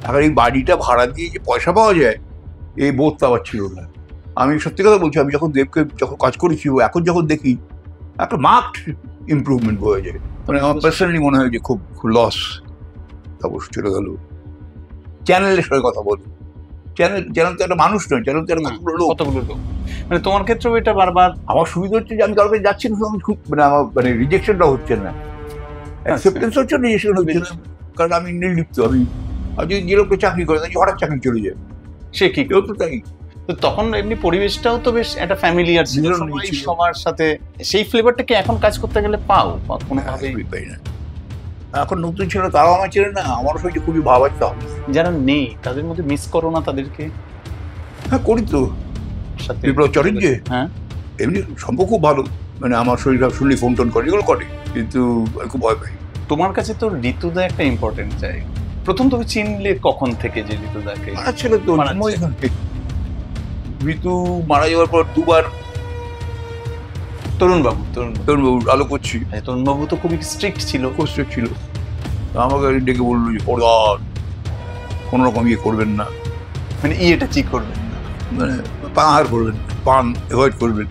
এখন এই বাড়িটা ভাড়া দিয়ে যে পয়সা পাওয়া যায় এই বোধটা আবার ছিল না। আমি সত্যি কথা বলছি, আমি যখন দেবকে যখন কাজ করেছি এখন যখন দেখি একটা মার্কড ইমপ্রুভমেন্ট হয়ে যায়। মানে আমার পার্সোনালি মনে হয় যে খুব লস অবশ্য চলে গেল। চ্যানেলের সঙ্গে কথা বলি, চ্যানেল তো একটা মানুষ নয়, চ্যানেল তো একটা কতগুলো লোক। মানে তোমার ক্ষেত্রেও এটা বারবার আমার সুবিধা হচ্ছে যে আমি কারোর কাছে যাচ্ছি না, আমি খুব মানে আমার মানে রিজেকশনটা হচ্ছে না, অ্যাকসেপ্টেন্স হচ্ছে না, রিজেকশন হচ্ছে না, কারণ আমি নির্লিপ্ত। আমি যদি যে লোককে চাকরি করে তাই হঠাৎ চাকরি চলে যায়, সে কি কেউ তো তাই। তো তখন এমনি পরিবেশটাও তো বেশ একটা ফ্যামিলিয়ার ছিল, সবাই সবার সাথে। সেই ফ্লেভারটাকে এখন কাজ করতে গেলে পাও কোনোভাবেই পাই না। এখন নতুন ছিল তারাও আমার ছিল না, আমারও সঙ্গে খুবই ভাবাচ্ছে হবে। যারা নেই তাদের মধ্যে মিস করো না তাদেরকে? হ্যাঁ করি তো, সাথে বিপ্লব চরিত্রে হ্যাঁ এমনি সম্পর্ক খুব ভালো, মানে আমার শরীর শুনলি ফোন টোন করে, এগুলো করে, কিন্তু আমি খুব ভয় পাই। তোমার কাছে তো ঋতুদা একটা ইম্পর্টেন্ট জায়গা। প্রথম তুমি চিনলে কখন থেকে যে ঋতুদাকে? মারা ছিল তো এখান থেকে, ঋতু মারা যাওয়ার পর দুবার তরুণবাবু আলো করছি। তরুণবাবু তো খুবই স্ট্রিক্ট ছিল, ছিল, আমাকে ডেকে বললো যে পড়ার কোনো রকম ইয়ে করবেন না, মানে ইয়েটা ঠিক করবেন না, মানে পানাহার করবেন, পান অ্যাভয়েড করবেন।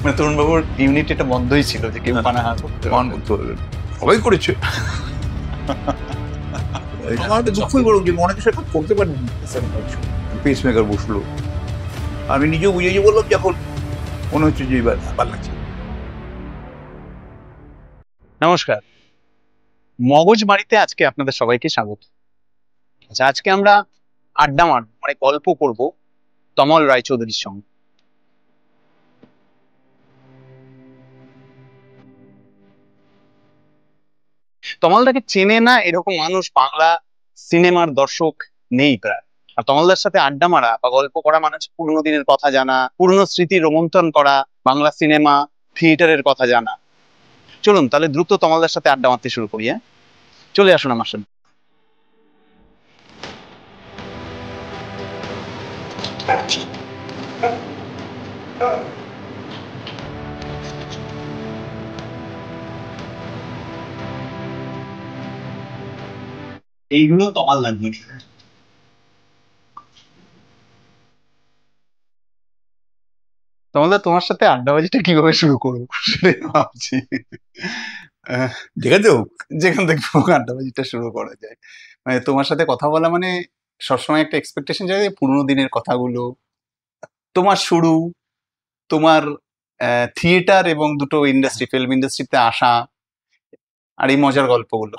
মানে তরুণবাবুর ইউনিট এটা বন্ধই ছিল যে কেউ পানাহার করতে পান করতে পারবেন, সবাই করেছে। আমার তো দুঃখই বলুন যে অনেক কিছু করতে পারেন, পেস মেকার বসলো, আমি নিজেও বুঝেছি, বললাম যখন মনে হচ্ছে যে এবার ভালো লাগছে। নমস্কার, মগজ বাড়িতে আজকে আপনাদের সবাইকে স্বাগত। আচ্ছা, আজকে আমরা আড্ডা মারব, মানে গল্প করব তমল রায়চৌধুরীর সঙ্গে। তমলদাকে চেনে না এরকম মানুষ বাংলা সিনেমার দর্শক নেই প্রায়। আর তমলদার সাথে আড্ডা মারা বা গল্প করা মানে পুরোনো দিনের কথা জানা, পুরোনো স্মৃতি রোমন্থন করা, বাংলা সিনেমা থিয়েটারের কথা জানা। চলুন তাহলে দ্রুত তমলদার সাথে আড্ডা মারতে শুরু করি। চলে আসুন আমার সাথে। এইগুলো তমাল লাগবে। তোমার সাথে আড্ডাবাজিটা কিভাবে শুরু করবো সেটাই ভাবছি। যেখান থেকে আড্ডাবাজিটা শুরু করা যায়, মানে তোমার সাথে কথা বলা মানে সবসময় একটা এক্সপেকটেশন যায় যে পুরোনো দিনের কথাগুলো, তোমার শুরু, তোমার থিয়েটার এবং দুটো ইন্ডাস্ট্রি, ফিল্ম ইন্ডাস্ট্রিতে আসা, আর এই মজার গল্পগুলো।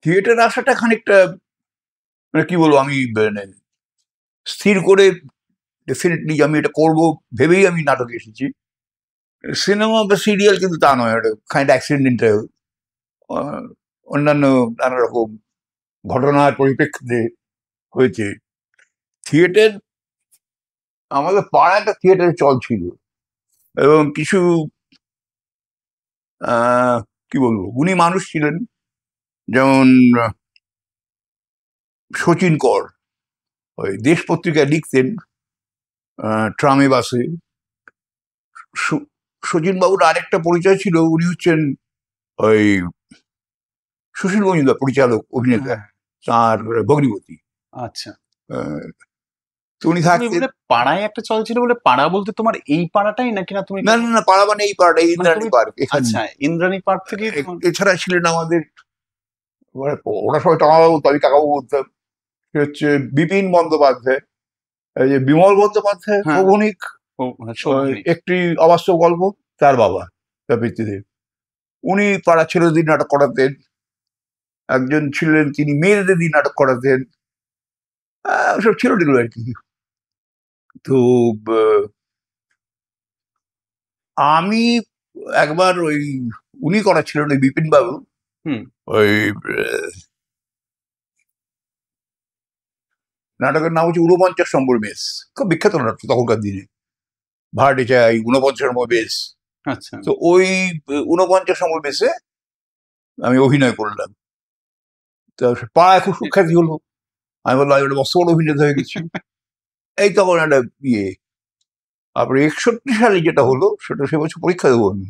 থিয়েটার আসাটা খানিকটা মানে কি বলবো, আমি স্থির করে ডেফিনেটলি আমি এটা করবো ভেবেই আমি নাটকে এসেছি। সিনেমা বা সিরিয়াল কিন্তু তা নয়, এটা খানিকটা অ্যাক্সিডেন্টাল, অন্যান্য নানা রকম ঘটনার পরিপ্রেক্ষিতে হয়েছে। থিয়েটার, আমাদের পাড়ায় একটা থিয়েটারের চল ছিল, এবং কিছু কি বলবো উনি মানুষ ছিলেন, যেমন শচীন কর, ওই দেশ পত্রিকায় লিখতেন ট্রামে বাসে। শচীন বাবুর আরেকটা পরিচয় ছিল, উনি হচ্ছেন ওই সুশীল মজুমদার পরিচালক অভিনেতা, তার ভগ্নিপতি। আচ্ছা, তো উনি থাকতেন। পাড়ায় একটা চল ছিল বলে, পাড়া বলতে তোমার এই পাড়াটাই নাকি? না তুমি না পাড়া মানে এই পাড়াটা, ইন্দ্রাণী পার্ক। আচ্ছা, ইন্দ্রাণী পার্ক থেকে। এছাড়া ছিলেন আমাদের, ওরা সবাই টাকাবাবু বলতো, আমি কাকাবু বলতাম। সে হচ্ছে বিপিন বন্দ্যোপাধ্যায়, এই যে বিমল বন্দ্যোপাধ্যায় সৌগনিক, একটি অবাস্তব গল্প, তার বাবা পিতৃদেব। উনি পাড়া ছেলেদের নাটক করাতেন। একজন ছিলেন তিনি মেয়েদের দিয়ে নাটক করাতেন, সব ছিল আর কি। তো আমি একবার ওই উনি করা ছিলেন ওই বিপিন বাবু, ওই নাটকের নাম হচ্ছে ঊনপঞ্চাশ নম্বর মেস, খুব বিখ্যাত নাটক তখনকার দিনে, ভাড়াটে চাই 49 নম্বর বেস। আচ্ছা, তো ওই 49 নম্বর বেসে আমি অভিনয় করলাম। তো পাড়ায় খুব সুখ্যাতি হলো, আমি বললাম আমি একটা বস্ত বড় অভিনেতা হয়ে গেছি। এই তখন একটা ইয়ে। তারপরে 61 সালে যেটা হলো সেটা সে বছর পরীক্ষা দেবো আমি,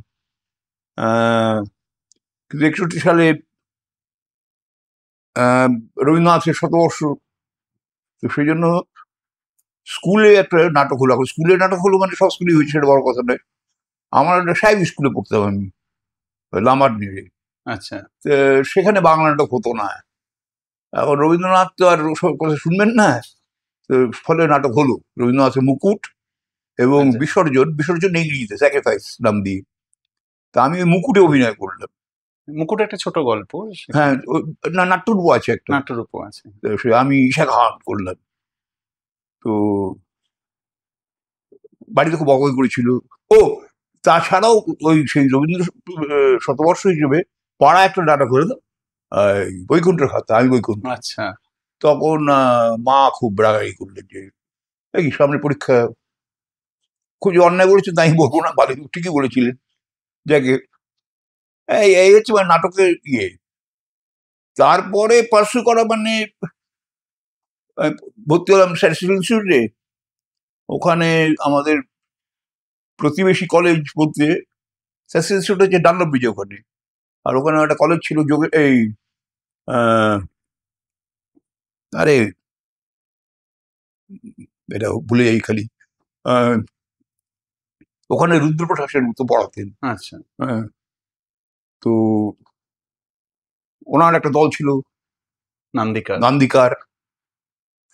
কিন্তু 61 সালে রবীন্দ্রনাথের শতবর্ষ, তো সেই জন্য স্কুলে একটা নাটক হলো। এখন স্কুলে নাটক হলো মানে সব স্কুলেই হয়েছে, সেটা বড় কথা নয়। আমার একটা সাহেব স্কুলে পড়তাম আমি, লামার নিয়ে। আচ্ছা, সেখানে বাংলা নাটক হতো না। এখন রবীন্দ্রনাথ তো আর সব কথা শুনবেন না, তো ফলে নাটক হলো রবীন্দ্রনাথের মুকুট এবং বিসর্জন। বিসর্জন ইংরেজিতে স্যাক্রিফাইস নাম দিয়ে। তা আমি ওই মুকুটে অভিনয় করলাম। মুকুট একটা ছোট গল্প। হ্যাঁ, না নাট্যরূপ আছে একটা, নাট্যরূপ আছে। সে আমি ঈশা খান করলাম। তো বাড়িতে খুব অবয় করেছিল। ও তাছাড়াও ওই সেই রবীন্দ্র শতবর্ষ হিসেবে পাড়া একটা নাটক হলো, বৈকুণ্ঠের খাতা, আমি বৈকুণ্ঠ। আচ্ছা, তখন মা খুব রাগারাগি করলেন যে এই সামনে পরীক্ষা, খুব অন্যায় বলেছেন তাই বলবো না, ভালো ঠিকই বলেছিলেন। যাকে এই হচ্ছে মানে নাটকের ইয়ে। তারপরে পার্সু করা মানে ভর্তি হলাম স্যাটিস্টিক্যাল ইনস্টিটিউটে। ওখানে আমাদের প্রতিবেশী কলেজ বলতে স্যাটিস্টিক্যাল ইনস্টিটিউট হচ্ছে ডানলপ ব্রিজে ওখানে। আর ওখানে একটা কলেজ ছিল যোগে, এই আরে এটা ভুলে যাই খালি, ওখানে রুদ্রপ্রসাদ সেন মতো পড়াতেন। আচ্ছা, হ্যাঁ, তো ওনার একটা দল ছিল নান্দিকার।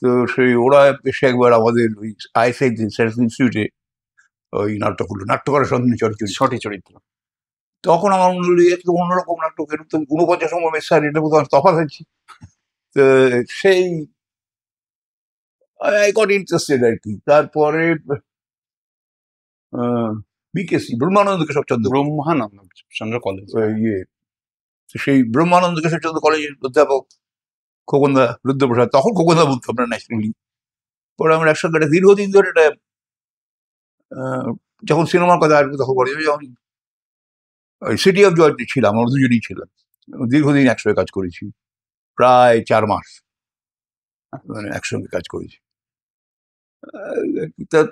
তো সেই ওরা এসে একবার আমাদের ওই আইএসআই ইনস্টিটিউটে ওই নাটক হলো, নাট্যকরের সঙ্গে সঠিক চরিত্র। তখন আমার মনে হলো একটু অন্যরকম নাটক, এর তো 49 নম্বর মেসার, এটা বোধহয় তফাৎ হয়েছি। তো সেই আই গট ইন্টারেস্টেড আর কি। তারপরে বিকেসি ব্রহ্মানন্দ কেশবচন্দ্র কলেজ, ইয়ে, সেই ব্রহ্মানন্দ কেশবচন্দ্র কলেজের অধ্যাপক খোকনদা রুদ্রপ্রসাদ, তখন খোকনদা বলতো আমরা ন্যাশনালি। পরে আমরা একসঙ্গে একটা দীর্ঘদিন ধরে একটা যখন সিনেমার কথা আসবে তখন বলে যখন সিটি অফ জয়তে ছিলাম, আমরা দুজনেই ছিলাম, দীর্ঘদিন একসঙ্গে কাজ করেছি, প্রায় 4 মাস মানে একসঙ্গে কাজ করেছি।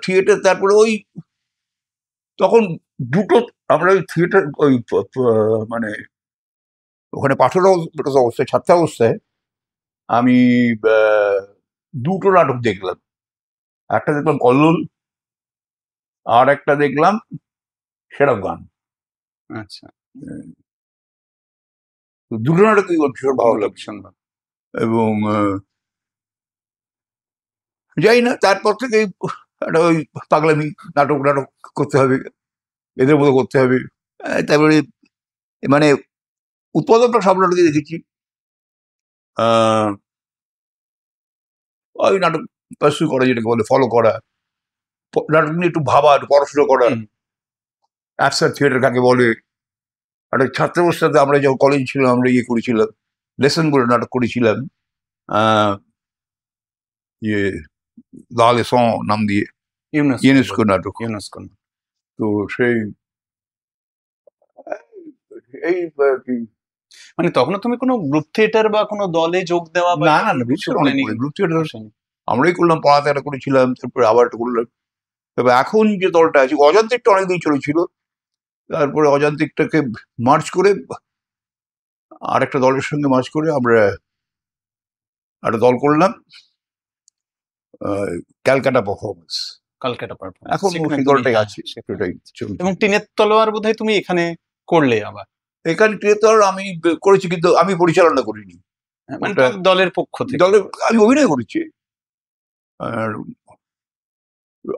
থিয়েটার, তারপরে ওই তখন দুটো আমরা ওই থিয়েটার ওই মানে ওখানে পাঠক অবস্থায়, ছাত্রাবস্থায় আমি দুটো নাটক দেখলাম। একটা দেখলাম কল্লোল, আর একটা দেখলাম সেরব গান। আচ্ছা, দুটো নাটকই ভীষণ ভালো লাগছে। এবং যাই না, তারপর থেকে একটা ওই পাগলামি, নাটক করতে হবে, এদের মতো করতে হবে। তারপরে মানে উৎপাদকটা সব নাটকে দেখেছি। ওই নাটক পার্সু করা, যেটাকে বলে ফলো করা, নাটক নিয়ে একটু ভাবা, একটু পড়াশোনা করা, অ্যাবসার্ড থিয়েটার কাকে বলে। একটা ছাত্রাবস্থাতে আমরা যখন কলেজ ছিলাম আমরা ইয়ে করেছিলাম, লেসন করে নাটক করেছিলাম, ইয়ে লা লেসন নাম দিয়ে, ইউনেস্কো নাটক। তো সেই এই মানে তখন তুমি কোনো গ্রুপ থিয়েটার বা কোনো দলে যোগ দেওয়া? না না, গ্রুপ থিয়েটার আমরাই করলাম, পাড়াতে একটা করেছিলাম, তারপরে আবার একটা করলাম। তবে এখন যে দলটা আছে, অজান্তিকটা অনেকদিন চলেছিল, তারপরে অজান্তিকটাকে মার্চ করে আর একটা দলের সঙ্গে মার্চ করে আমরা একটা দল করলাম, ক্যালকাটা পারফরমেন্স। এখন সেই দলটাই আছে, সেটাই চলছে। এবং টিনের তলোয়ার বোধহয় তুমি এখানে করলে আবার? এখানে টিনের তলোয়ার আমি করেছি, কিন্তু আমি পরিচালনা করিনি, মানে দলের পক্ষ থেকে। দলের আমি অভিনয় করেছি। আর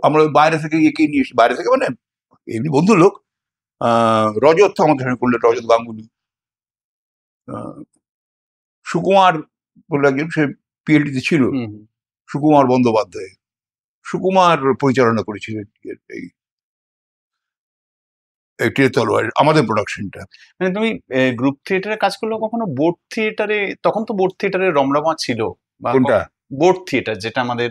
আমরা বাইরে থেকে একে নিয়ে এসেছি, বাইরে থেকে মানে এমনি বন্ধু লোক। রজত আমাদের সঙ্গে করলেন, রজত গাঙ্গুলি। সুকুমার বলে একজন, সে পিএলডিতে ছিল, সুকুমার বন্দ্যোপাধ্যায়, সুকুমার পরিচালনা করেছিলেন এই টিনের তলোয়ার, আমাদের প্রোডাকশনটা। মানে তুমি গ্রুপ থিয়েটারে কাজ করলে কখনো বোর্ড থিয়েটারে? তখন তো বোর্ড থিয়েটারে রমরমা ছিল। কোনটা? বোর্ড থিয়েটার, যেটা আমাদের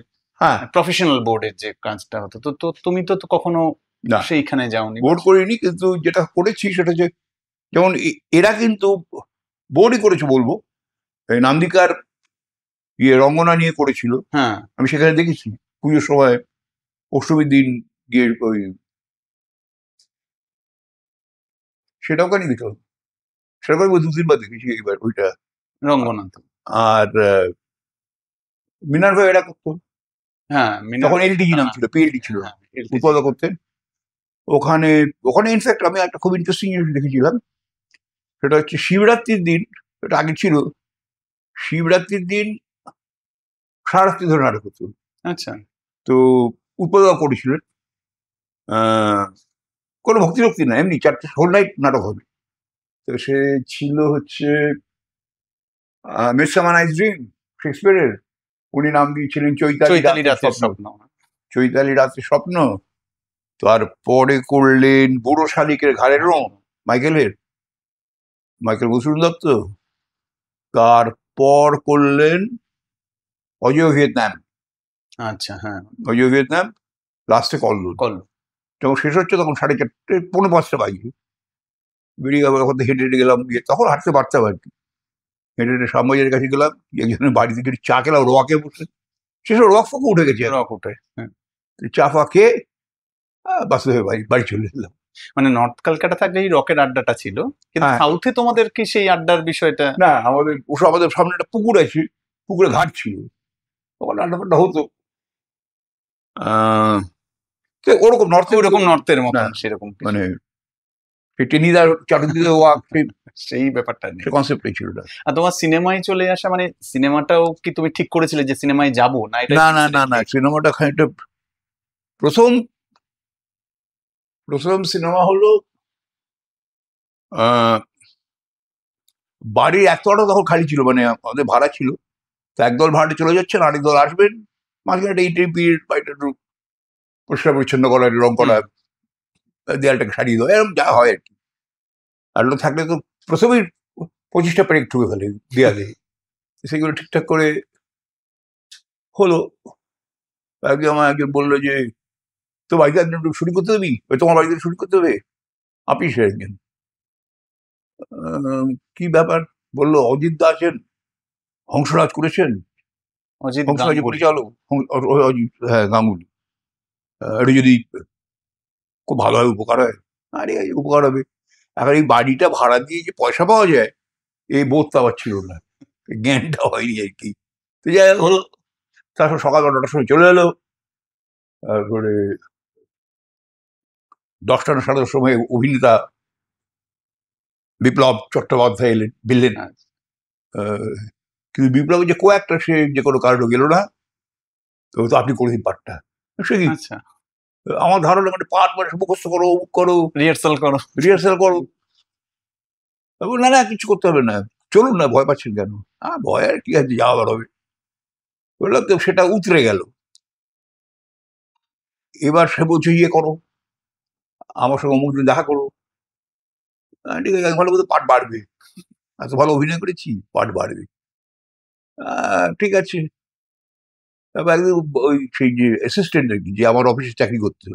প্রফেশনাল বোর্ডের যে কাজটা হতো। তো তুমি তো কখনো সেইখানে যাওনি? বোর্ড করিনি, কিন্তু যেটা করেছি সেটা যে, যেমন এরা কিন্তু বোর্ডই করেছে বলবো, এই নান্দিকার ইয়ে রঙ্গনা নিয়ে করেছিল। হ্যাঁ, আমি সেখানে দেখেছি পুজোর সময়, অষ্টমীর দিন গিয়ে ওই সেটা ওখানে দেখলাম, সেটা করে 2-3 বার দেখেছি। এবার ওইটা রঙ্গনা আর মিনার্ভা এরা করতো, হ্যাঁ তখন এলডিজি নাম ছিল, পিএলডি ছিল, উৎপাদক করতেন ওখানে। ওখানে ইনফ্যাক্ট আমি একটা খুব ইন্টারেস্টিং জিনিস দেখেছিলাম, সেটা হচ্ছে শিবরাত্রির দিন, এটা আগে ছিল, শিবরাত্রির দিন সারারাত্রি ধরে নাটক হতো। আচ্ছা। তো উৎপাদক করেছিলেন, কোনো ভক্তি ভক্তি না, এমনি 4টে হোল নাইট নাটক হবে। তো সে ছিল হচ্ছে মিডসামার নাইটস ড্রিম শেক্সপিয়ারের, উনি নাম দিয়েছিলেন চৈতালি রাতের স্বপ্ন। চৈতালি রাতের স্বপ্ন। তারপরে করলেন বুড়ো শালিকের ঘাড়ের রং, মাইকেল মধুসূদন দত্ত। তারপর করলেন অজয় ভিয়েতনাম। আচ্ছা, হ্যাঁ, অজয় ভিয়েতনাম, লাস্টে কল্লোল। যখন শেষ হচ্ছে তখন 4:30, 4:45 বাজে। বেরিয়ে গেল, ওখান থেকে হেঁটে হেঁটে গেলাম, তখন হাঁটতে পারতাম আর কি। হেঁটে হেঁটে শ্যামবাজারের কাছে গেলাম, একজনের বাড়ি থেকে চা খেলাম, রোয়াকে বসে, শেষ রক ফাঁকে উঠে গেছে, চা ফা খেয়ে বাসে বাড়ি চলে এলাম। মানে নর্থ কলকাতা থাকলে এই রকের আড্ডাটা ছিল, কিন্তু সাউথে তোমাদের কি সেই আড্ডার বিষয়টা? না, আমাদের সামনে একটা পুকুর আছে, পুকুরে ঘাট ছিল, ওখানে আড্ডা ফাড্ডা হতো। ওরকম নর্থের মতো সেরকম মানে টেনিদার চাটুদিতে ওয়াক, সেই ব্যাপারটা নেই, সেই কনসেপ্টটাই ছিল না। আর তোমার সিনেমায় চলে আসা, মানে সিনেমাটাও কি তুমি ঠিক করেছিলে যে সিনেমায় যাবো না? না, সিনেমাটা খানিকটা প্রথম সিনেমা হলো বাড়ির একতলাটা তখন খালি ছিল, মানে আমাদের ভাড়া ছিল, তো একদল ভাড়াটে চলে যাচ্ছেন, আরেক দল আসবেন, মাঝখানে একটা ইটের পিঠ, বাড়িটা একটু পরিষ্কার পরিচ্ছন্ন করা, রং করা, দেয়ালটাকে সারিয়ে দেওয়া, এরকম যা হয় আর কি। আর লোক থাকলে তো প্রথমেই 25টা পেরেক ঠুকে ফেলে দেয়ালে, সেগুলো ঠিকঠাক করে হলো। একজন বললো যে তো বাড়িতে একজন শুটিং করতে দেবি, তোমার বাড়িতে শুটিং করতে হবে, আপনি সে একজন। কি ব্যাপার? বললো অজিত দা আছেন, হংসরাজ করেছেন, হংসরাজ পরিচালক, অজিত, হ্যাঁ গাঙ্গুলি, এটা যদি খুব ভালোভাবে উপকার হয়। আরে উপকার হবে, এখন এই বাড়িটা ভাড়া দিয়ে যে পয়সা পাওয়া যায় এই বোধটা আবার ছিল না, জ্ঞানটা হয়নি আর কি। তো যাই হলো, তারপর সকাল 9টার সময় চলে এলো, তারপরে 10টা না 10:30 সময় অভিনেতা বিপ্লব চট্টোপাধ্যায় বিললেন, কিন্তু বিপ্লব যে কো একটা, সে যে কোনো কারণে গেল না, তো আপনি করে দিন পাঠটা। সে কি আমার ধারণা, মানে পাঠ মানে মুখস্থ করো, রিহার্সাল করো। না কিছু করতে হবে না, চলুন না, ভয় পাচ্ছেন কেন? ভয় আর কি আছে, যাওয়া হবে। বললাম তো, সেটা উতরে গেল। এবার সে বলছে ইয়ে করো, আমার সঙ্গে অমুক দিন দেখা করো। ঠিক আছে, ভালো বলতে পাঠ বাড়বে, এত ভালো অভিনয় করেছি, পাঠ বাড়বে। ঠিক আছে। তারপর একদিন ওই সেই যে অ্যাসিস্ট্যান্ট আর কি, যে আমার অফিসে চাকরি করতো,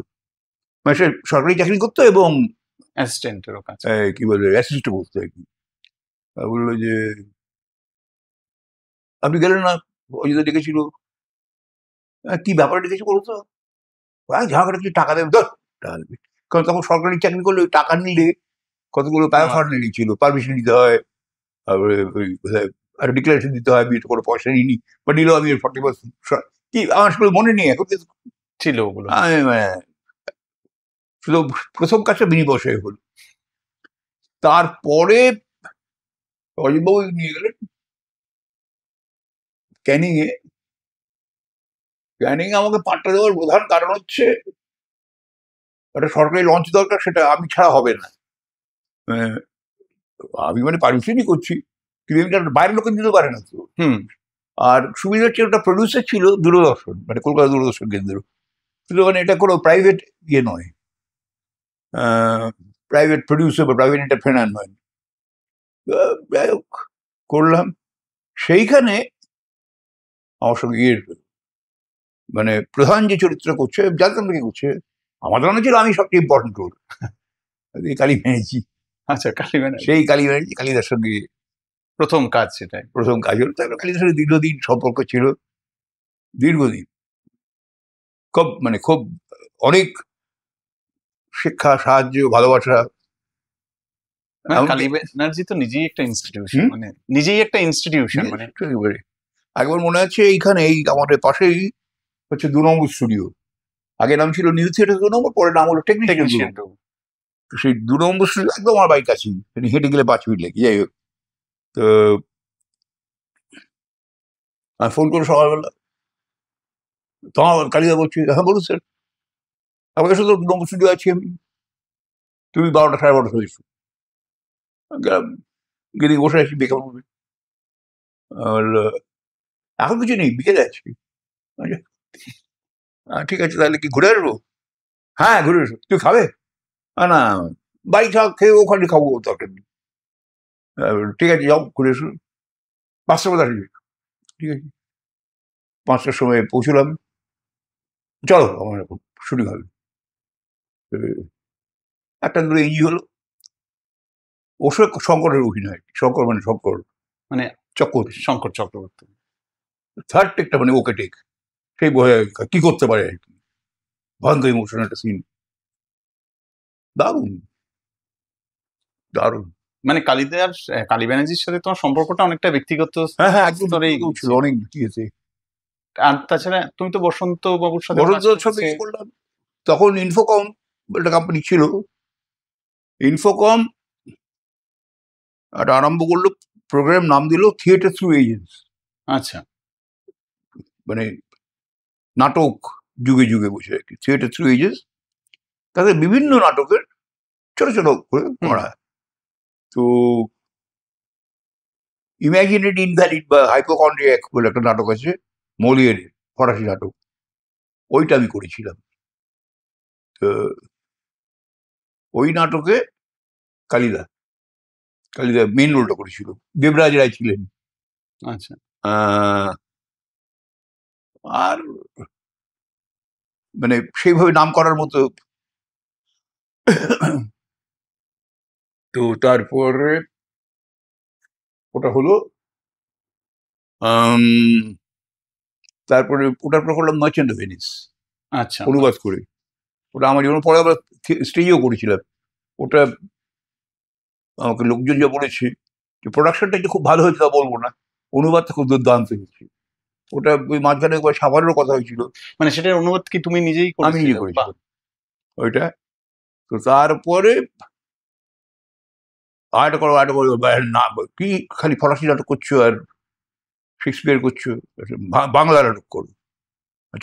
মানে সে সরকারি চাকরি করতো এবং কি বলে অ্যাসিস্ট্যান্ট করতো আর কি, বললো যে আপনি গেলেন না, অজিত ডেকেছিল, কি ব্যাপারে ডেকেছি বলতো, ঝাঁকাটা কিছু টাকা দেবে, টাকা দেবে, কারণ তখন সরকারি চাকরি করলে ওই টাকা নিলে কতগুলো প্যারাফার্নালি ছিল, পারমিশন দিতে হয়, তারপরে ওই একটা ডিক্লারেশন দিতে হয়, আমি কোনো পয়সা নিইনি, বা নিলেও আমি 40% কি আমার আসলে মনে নেই এখন ছিল ওগুলো। শুধু প্রথম কাজটা বিনি পয়সায় হলো। তারপরে অজিতবাবু নিয়ে গেলেন ক্যানিং এ। ক্যানিং আমাকে পাট্টা দেওয়ার প্রধান কারণ হচ্ছে একটা সরকারি লঞ্চ দরকার, সেটা আমি ছাড়া হবে না। আমি মানে পারমিশনই করছি, কিন্তু বাইরের লোকে দিতে পারে না তো। আর সুবিধা হচ্ছে ওটা প্রডিউসার ছিল দূরদর্শন, মানে কলকাতা দূরদর্শন কেন্দ্র, কিন্তু মানে এটা কোনো প্রাইভেট ইয়ে নয়, প্রাইভেট প্রডিউসার বা প্রাইভেট এন্টারপ্রেনার নয়। যাই হোক করলাম। সেইখানে আমার সঙ্গে মানে প্রধান যে চরিত্র করছে, জানতাম কি করছে, আমার ধারণা ছিল আমি সবচেয়ে ইম্পর্টেন্ট রোল, কালী ব্যানার্জি। আচ্ছা, কালী ব্যানার্জি, সেই কালী ব্যানার্জি, কালিদার সঙ্গে প্রথম কাজ, সেটাই প্রথম কাজ হলো। তারপরে কালিদার সঙ্গে দীর্ঘদিন সম্পর্ক ছিল, দীর্ঘদিন, খুব অনেক শিক্ষা, সাহায্য, ভালোবাসা কালী ব্যানার্জি তো নিজেই একটা ইনস্টিটিউশন, মানে নিজেই একটা ইনস্টিটিউশন, মানে একবার মনে আছে এইখানে এই আমাদের পাশেই হচ্ছে 2 নম্বর স্টুডিও, আগে নাম ছিল নিউ থিয়েটার 2 নম্বর, পরে নাম হলো টেকনিশিয়ান। সেই 2 নম্বর স্টুডিও একদম আমার বাড়ির কাছেই, হেঁটে গেলে 5 মিনিট লেগে। যাই হোক, তো আমি ফোন করে সকালবেলা, তোমার কালীদা বলছি, হ্যাঁ বলুন স্যার, আমার কাছে তো 2 নম্বর স্টুডিও আছি আমি, তুমি 12টা 12:30 হয়ে এসো। গেলে বসে আছি বেকার হবে, আর এখন কিছু নেই, বিকেলে আছি। ঠিক আছে, তাহলে কি ঘুরে আসবো? হ্যাঁ ঘুরে এসো। তুই খাবে? না বাড়ি খেয়ে ওখানে খাবো, দরকার নেই। ঠিক আছে যাও ঘুরে এসো, 5টার মধ্যে আসবি। ঠিক আছে, 5টার সময় পৌঁছলাম, চলো আমার এখন শুটিং হবে। একটা দুটো ইঞ্জি হলো, ওসব শঙ্করের অভিনয়, শঙ্কর মানে মানে চক্রবর্তী, শঙ্কর চক্রবর্তী। থার্ড টেকটা মানে ওকে টেক, সেই বয়ে কি করতে পারে আর কি, ভয়ঙ্কর ইমোশনাল একটা সিন, দারুণ দারুণ। মানে কালী ব্যানার্জির সাথে তোমার সম্পর্কটা অনেকটা ব্যক্তিগত। হ্যাঁ একদম ছিল, অনেক গিয়েছে। আর তাছাড়া তুমি তো বসন্ত বাবুর সাথে করলাম, তখন ইনফোকম একটা কোম্পানি ছিল, ইনফোকম একটা আরম্ভ করলো, প্রোগ্রাম নাম দিল থিয়েটার থ্রু এজেন্টস। আচ্ছা, মানে নাটক যুগে যুগে বসে আর কি, থিয়েটার থ্রু এজেন্টস, তাদের বিভিন্ন নাটকের ছোট ছোট করে পড়া। তো ইমাজিনেড ইনভ্যালিড বা হাইপোকন্ড্রিয়াক বলে একটা নাটক আছে, মলিয়েরের ফরাসি নাটক, ওইটা আমি করেছিলাম। তো ওই নাটকে কালিদা মেন রোলটা করেছিল, দেবরাজ রায় ছিলেন। আচ্ছা, আর মানে সেইভাবে নাম করার মতো। তো তারপরে ওটা হলো, তারপরে ওটার পর করলাম মার্চেন্ট অফ ভেনিস, আচ্ছা, অনুবাদ করে। ওটা আমার জীবন পরে আবার স্টেজেও করেছিলাম। ওটা আমাকে লোকজন যা বলেছে যে প্রোডাকশনটা যে খুব ভালো হয়েছে তা বলবো না, অনুবাদটা খুব দুর্দান্ত হয়েছে। ওটা ওই মাঝখানে একবার সাভারেরও কথা হয়েছিল। মানে সেটার অনুবাদ কি তুমি নিজেই করেছিলে? আমি নিজে করেছিলাম ওইটা। তো তারপরে আরেকটা করো না, কি খালি ফরাসি নাটক করছো আর শেক্সপিয়ার করছো, বাংলা নাটক করো,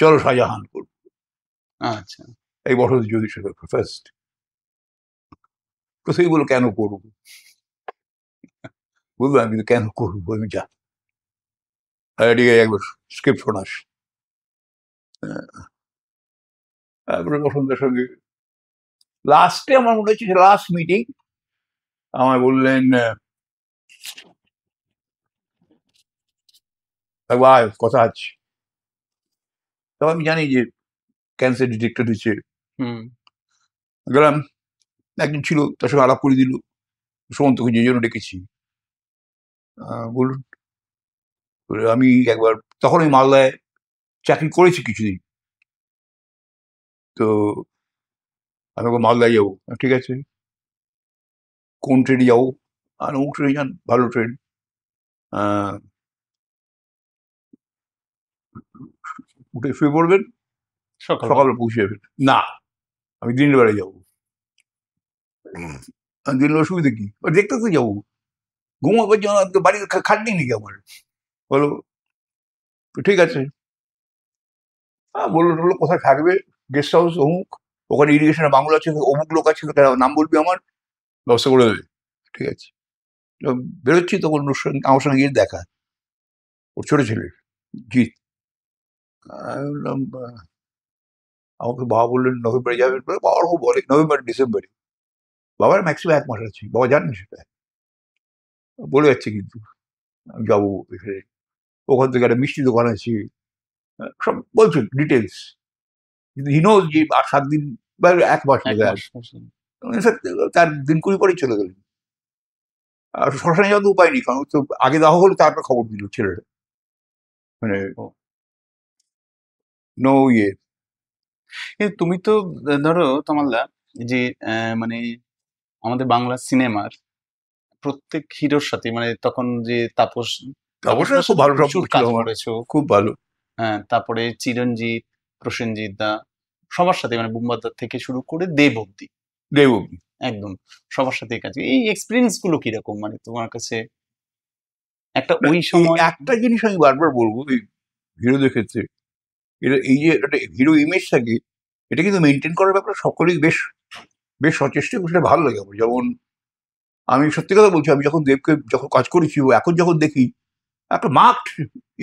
চলো শাহজাহান করবো। আচ্ছা, এই বসন্ত যোগী ফার্স্ট। তো সেইগুলো কেন করবো, বলবো আমি কেন করবো, আমি যা একবার স্ক্রিপ্ট শোনাস। তারপরে বসন্তের সঙ্গে লাস্টে আমার মনে হচ্ছে লাস্ট মিটিং, আমায় বললেন কথা আছে। তো আমি জানি যে ক্যান্সার ডিটেক্টেড হয়েছে। গেলাম, একজন ছিল, তার সঙ্গে আলাপ করে দিল, সুমন্তকে যে জন্য ডেকেছি। বলুন, আমি একবার তখন ওই মালদায় চাকরি করেছি কিছুদিন, তো আমি একবার মালদায় যাবো। ঠিক আছে, কোন ট্রেনে যাবো? আর অমুক ট্রেনে যান, ভালো ট্রেন, উঠে শুয়ে পড়বেন, সকালে পৌঁছে যাবেন। না, আমি দিনের বেলায় যাবো। দিনের বেলা সুবিধা কি, দেখতে তো যাবো, ঘুমাবার জন্য বাড়ি খাট নেই নাকি আমার? বলো ঠিক আছে। বললো টললো কোথায় থাকবে, গেস্ট হাউস অমুক, ওখানে ইরিগেশনের বাংলো আছে, অমুক লোক আছে, নাম বলবি আমার, ব্যবস্থা করে দেবে। ঠিক আছে, বেরোচ্ছি তখন আমার সঙ্গে গিয়ে দেখা, ওর ছোট ছেলে জিৎ। আমি বললাম, আমাকে বাবা বললেন নভেম্বরে যাবেন, বাবার খুব বলে নভেম্বর ডিসেম্বরে, বাবার ম্যাক্সিমাম 1 মাস আছে, বাবা জানেন সেটা, বলে যাচ্ছে কিন্তু আমি যাবো এখানে, ওখান থেকে একটা মিষ্টি দোকান আছে, সব বলছেন ডিটেলস, কিন্তু হিনো যে 7 দিন বা 1 মাস বোধ হয়, তার দিন 20 পরেই চলে গেলেন। আর শ্মশানে যাওয়ার উপায় নেই, কারণ তো আগে দেওয়া হলো, তারপর খবর দিল ছেলেরা, মানে নো ইয়ে। তুমি তো ধরো তমালদা যে মানে আমাদের বাংলা সিনেমার প্রত্যেক হিরোর সাথে, মানে তখন যে তাপস খুব ভালো কাজ করেছো, খুব ভালো। হ্যাঁ, তারপরে চিরঞ্জিত, প্রসেনজিৎ দা, সবার সাথে, মানে বুম্বাদার থেকে শুরু করে দেব অব্দি একদম সবার সাথে কাজ। এই এক্সপিরিয়েন্স গুলো কিরকম, মানে তোমার কাছে একটা ওই সময়? একটা জিনিস আমি বারবার বলবো এই হিরোদের ক্ষেত্রে, এই যে একটা হিরো ইমেজ থাকে, এটা কিন্তু মেনটেন করার ব্যাপারে সকলেই বেশ বেশ সচেষ্ট, সেটা ভালো লাগে আমার। যেমন আমি সত্যি কথা বলছি, আমি যখন দেবকে যখন কাজ করেছি, এখন যখন দেখি একটা মার্কড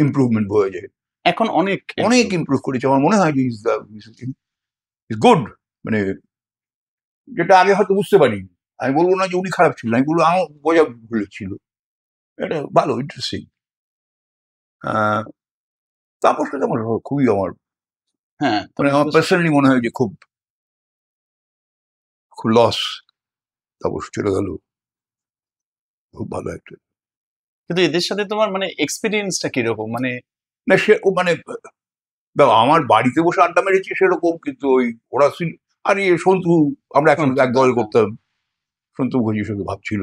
ইমপ্রুভমেন্ট হয়ে যায়, এখন অনেক অনেক ইমপ্রুভ করেছে। আমার মনে হয় যে ইজ গুড, মানে যেটা আগে হয়তো বুঝতে পারি। আমি বলবো না যে উনি খারাপ ছিল, আমি বলবো আমার বোঝা ভুল ছিল। এটা ভালো, ইন্টারেস্টিং। তারপর সেটা আমার খুবই আমার, হ্যাঁ, মানে আমার পার্সোনালি মনে হয় যে খুব খুব লস, তারপর চলে গেল। খুব ভালো একটা, কিন্তু এদের সাথে তোমার মানে এক্সপিরিয়েন্সটা কিরকম? মানে না সে মানে আমার বাড়িতে বসে আড্ডা মেরেছি সেরকম, কিন্তু ওই ওরা আর সন্তু, আমরা একসঙ্গে এক দল করতাম, সন্তু মুখার্জির সঙ্গে ভাবছিল।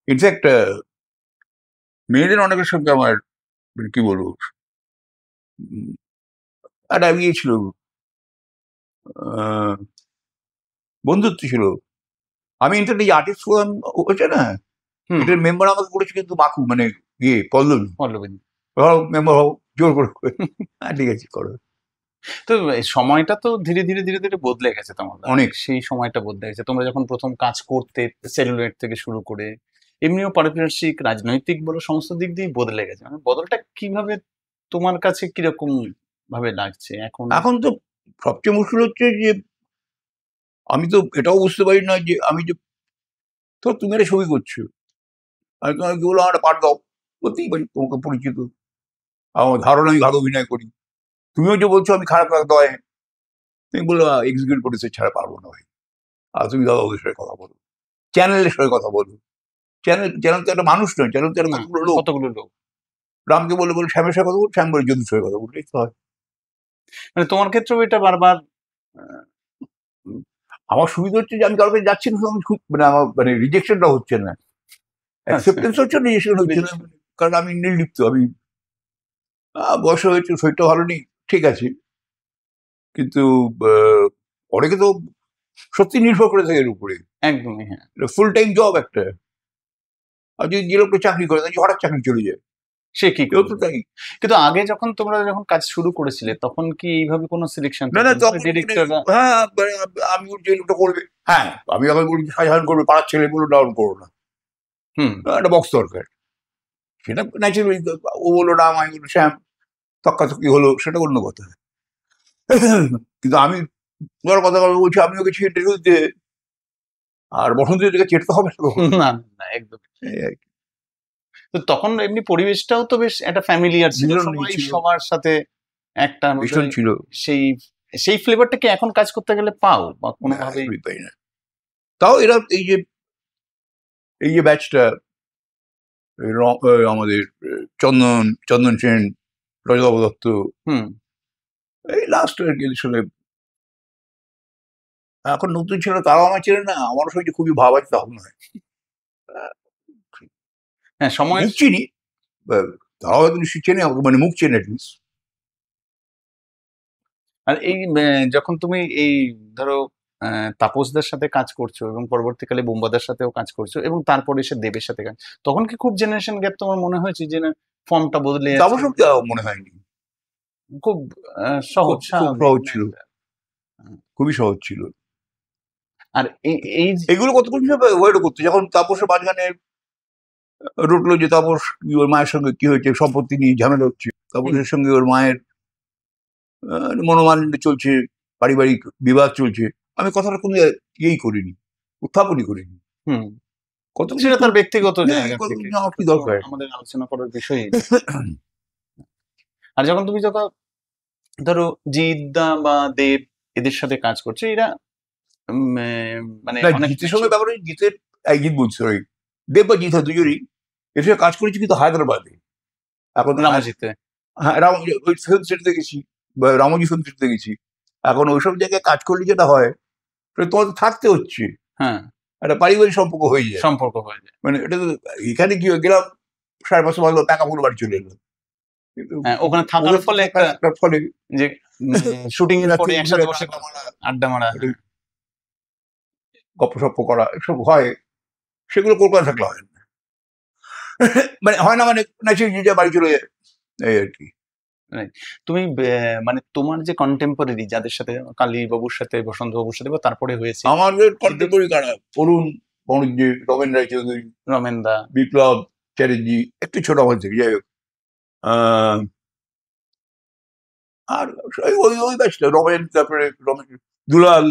ইনফ্যাক্ট মেয়েদের অনেকের সঙ্গে আমার কি বলবো একটা ইয়ে ছিল, বন্ধুত্ব ছিল। আমি ইনফ্যাক্ট এই আর্টিস্ট ফোরাম হচ্ছে না, এটার মেম্বার আমাকে করেছে কিন্তু মাকু, মানে ইয়ে পল্লবী মেম্বার হও জোর করে। ঠিক আছে করো। তো সময়টা তো ধীরে ধীরে ধীরে ধীরে বদলে গেছে তোমার, অনেক। সেই সময়টা বদলে গেছে। তোমরা যখন প্রথম কাজ করতে, সেলুলাইট থেকে শুরু করে এমনিও পারিপার্শ্বিক, রাজনৈতিক বলো, সমস্ত দিক দিয়ে বদলে গেছে। মানে বদলটা কিভাবে তোমার কাছে কিরকম ভাবে লাগছে এখন? এখন তো সবচেয়ে মুশকিল হচ্ছে যে আমি তো এটাও বুঝতে পারি না যে আমি যে তো তুমি একটা ছবি করছো, আমি তোমাকে কি বললাম একটা পাঠ দাও, করতেই পারি, তোমাকে পরিচিত, আমার ধারণা আমি ভালো অভিনয় করি। তুমিও যে বলছো আমি খারাপ লাগতে হয়, তুমি বললো এক্সিকিউট প্রডিউসার ছাড়া পারবো না ভাই, আর তুমি দাদা ওদের সঙ্গে কথা বলো, চ্যানেলের সঙ্গে কথা বলো। চ্যানেল তো একটা মানুষ নয়, চ্যানেল তো একটা কতগুলো লোক। রামকে বলে শ্যামের সঙ্গে কথা বল, শ্যাম বলে যদুর সঙ্গে কথা বললেই তো হয়। মানে তোমার ক্ষেত্রেও এটা বারবার? আমার সুবিধা হচ্ছে যে আমি কারোর কাছে যাচ্ছি না, মানে আমার মানে রিজেকশনটা হচ্ছে না, অ্যাকসেপ্টেন্স হচ্ছে, রিজেকশন হচ্ছে না, কারণ আমি নির্লিপ্ত। আমি বয়স হয়েছে, শরীরটা ভালো নেই, ঠিক আছে, কিন্তু অনেকে তো সত্যি নির্ভর করে থাকে এর উপরে। একদমই, হ্যাঁ, ফুল টাইম জব একটা। আর যদি যে লোকটা চাকরি করে, তাই হঠাৎ চাকরি চলে যায়, সে কি কেউ তো তাই। কিন্তু আগে যখন তোমরা যখন কাজ শুরু করেছিলে তখন কি এইভাবে কোনো সিলেকশন? না না, হ্যাঁ আমি যে লোকটা করবে, হ্যাঁ আমি যখন বলি সাধারণ করবে, পাড়ার ছেলে বললো ডাউন করো না, একটা বক্স দরকার, সেটা ন্যাচারালি ও বললো না, আমি বললো শ্যাম, তক্কাতক্কি হলো, সেটা অন্য কথা। কিন্তু আমি তোমার কথা বলছি, আমি ওকে ইন্টারভিউ দিতে, আর বসন্ত দিকে চেটতে হবে না, না একদম। তো তখন এমনি পরিবেশটাও তো বেশ একটা ফ্যামিলিয়ার ছিল, সবাই সবার সাথে একটা ভীষণ ছিল। সেই সেই ফ্লেভারটাকে এখন কাজ করতে গেলে পাও বা কোনোভাবেই পাই না। তাও এরা এই যে ব্যাচটা, আমাদের চন্দন সেন, রজতাভ দত্ত, এই লাস্ট আর কি আসলে, এখন নতুন ছিল তারাও আমার চেনে না, আমার সঙ্গে খুবই ভাব আছে তখন নয়। হ্যাঁ, সময় মুখ চিনি, তারাও হয়তো নিশ্চয়ই চেনে আমাকে, মানে মুখ চেনে অ্যাটলিস্ট। আর এই যখন তুমি এই ধরো তাপসদের সাথে কাজ করছো এবং পরবর্তীকালে বোম্বাদের সাথেও কাজ করছো এবং তারপরে এসে দেবের সাথে কাজ, তখন কি খুব জেনারেশন গ্যাপ তোমার মনে হয়েছে যে না ফর্মটা বদলে তাপস মনে হয়নি, খুব সহজ ছিল, খুবই সহজ ছিল। আর এই এগুলো কতক্ষণ ওয়েট করতে, যখন তাপসের মাঝখানে রুটলো যে তাপস ওর মায়ের সঙ্গে কি হয়েছে, সম্পত্তি নিয়ে ঝামেলা হচ্ছে, তাপসের সঙ্গে ওর মায়ের মনোমালিন্য চলছে, পারিবারিক বিবাদ চলছে, আমি কথাটা কোনো ইয়েই করিনি, উত্থাপনই করিনি। কত সেটা তার ব্যক্তিগত জায়গা থেকে, কি দরকার আমাদের আলোচনা করার বিষয়। আর যখন তুমি ধরো জিদ্দা বা দেব এদের সাথে কাজ করছে, এরা মানে জিতের সঙ্গে ব্যাপারে, জিতের জিত বলছি, সরি, দেব বা জিত দুজনই এর সঙ্গে কাজ করেছি, কিন্তু হায়দ্রাবাদে, এখন রামাজিতে, হ্যাঁ ওই ফিল্ম সিটিতে গেছি, বা রামজি ফিল্ম সিটিতে গেছি। এখন ওইসব জায়গায় কাজ করলে যেটা হয়, তোমাদের থাকতে হচ্ছে, হ্যাঁ, একটা পারিবারিক সম্পর্ক হয়ে যায়, মানে এটা তো এখানে কি গেলাম 5:30 ভালো টাকা পুরো বাড়ি চলে এলো, ওখানে থাকার ফলে একটা ফলে যে শুটিং এর পরে একসাথে বসে আড্ডা মারা, গপ্প করা এসব হয়, সেগুলো কলকাতা থাকলে হয় না। মানে হয় না, মানে যে বাড়ি চলে যায় এই আর কি। তুমি মানে তোমার যে কন্টেম্পোরারি যাদের সাথে, কালী বাবুর সাথে, বসন্ত বাবুর সাথে, তারপরে হয়েছে আমাদের কন্টেম্পোরারি কারা, অরুণ বণিজ্যে, রমেন রায় চৌধুরী, রমেন দা, বিপ্লব চ্যাটার্জি, একটু ছোট আমার থেকে, যাই হোক, আর ওই ব্যাচটা রমেন, তারপরে রমেন, দুলাল,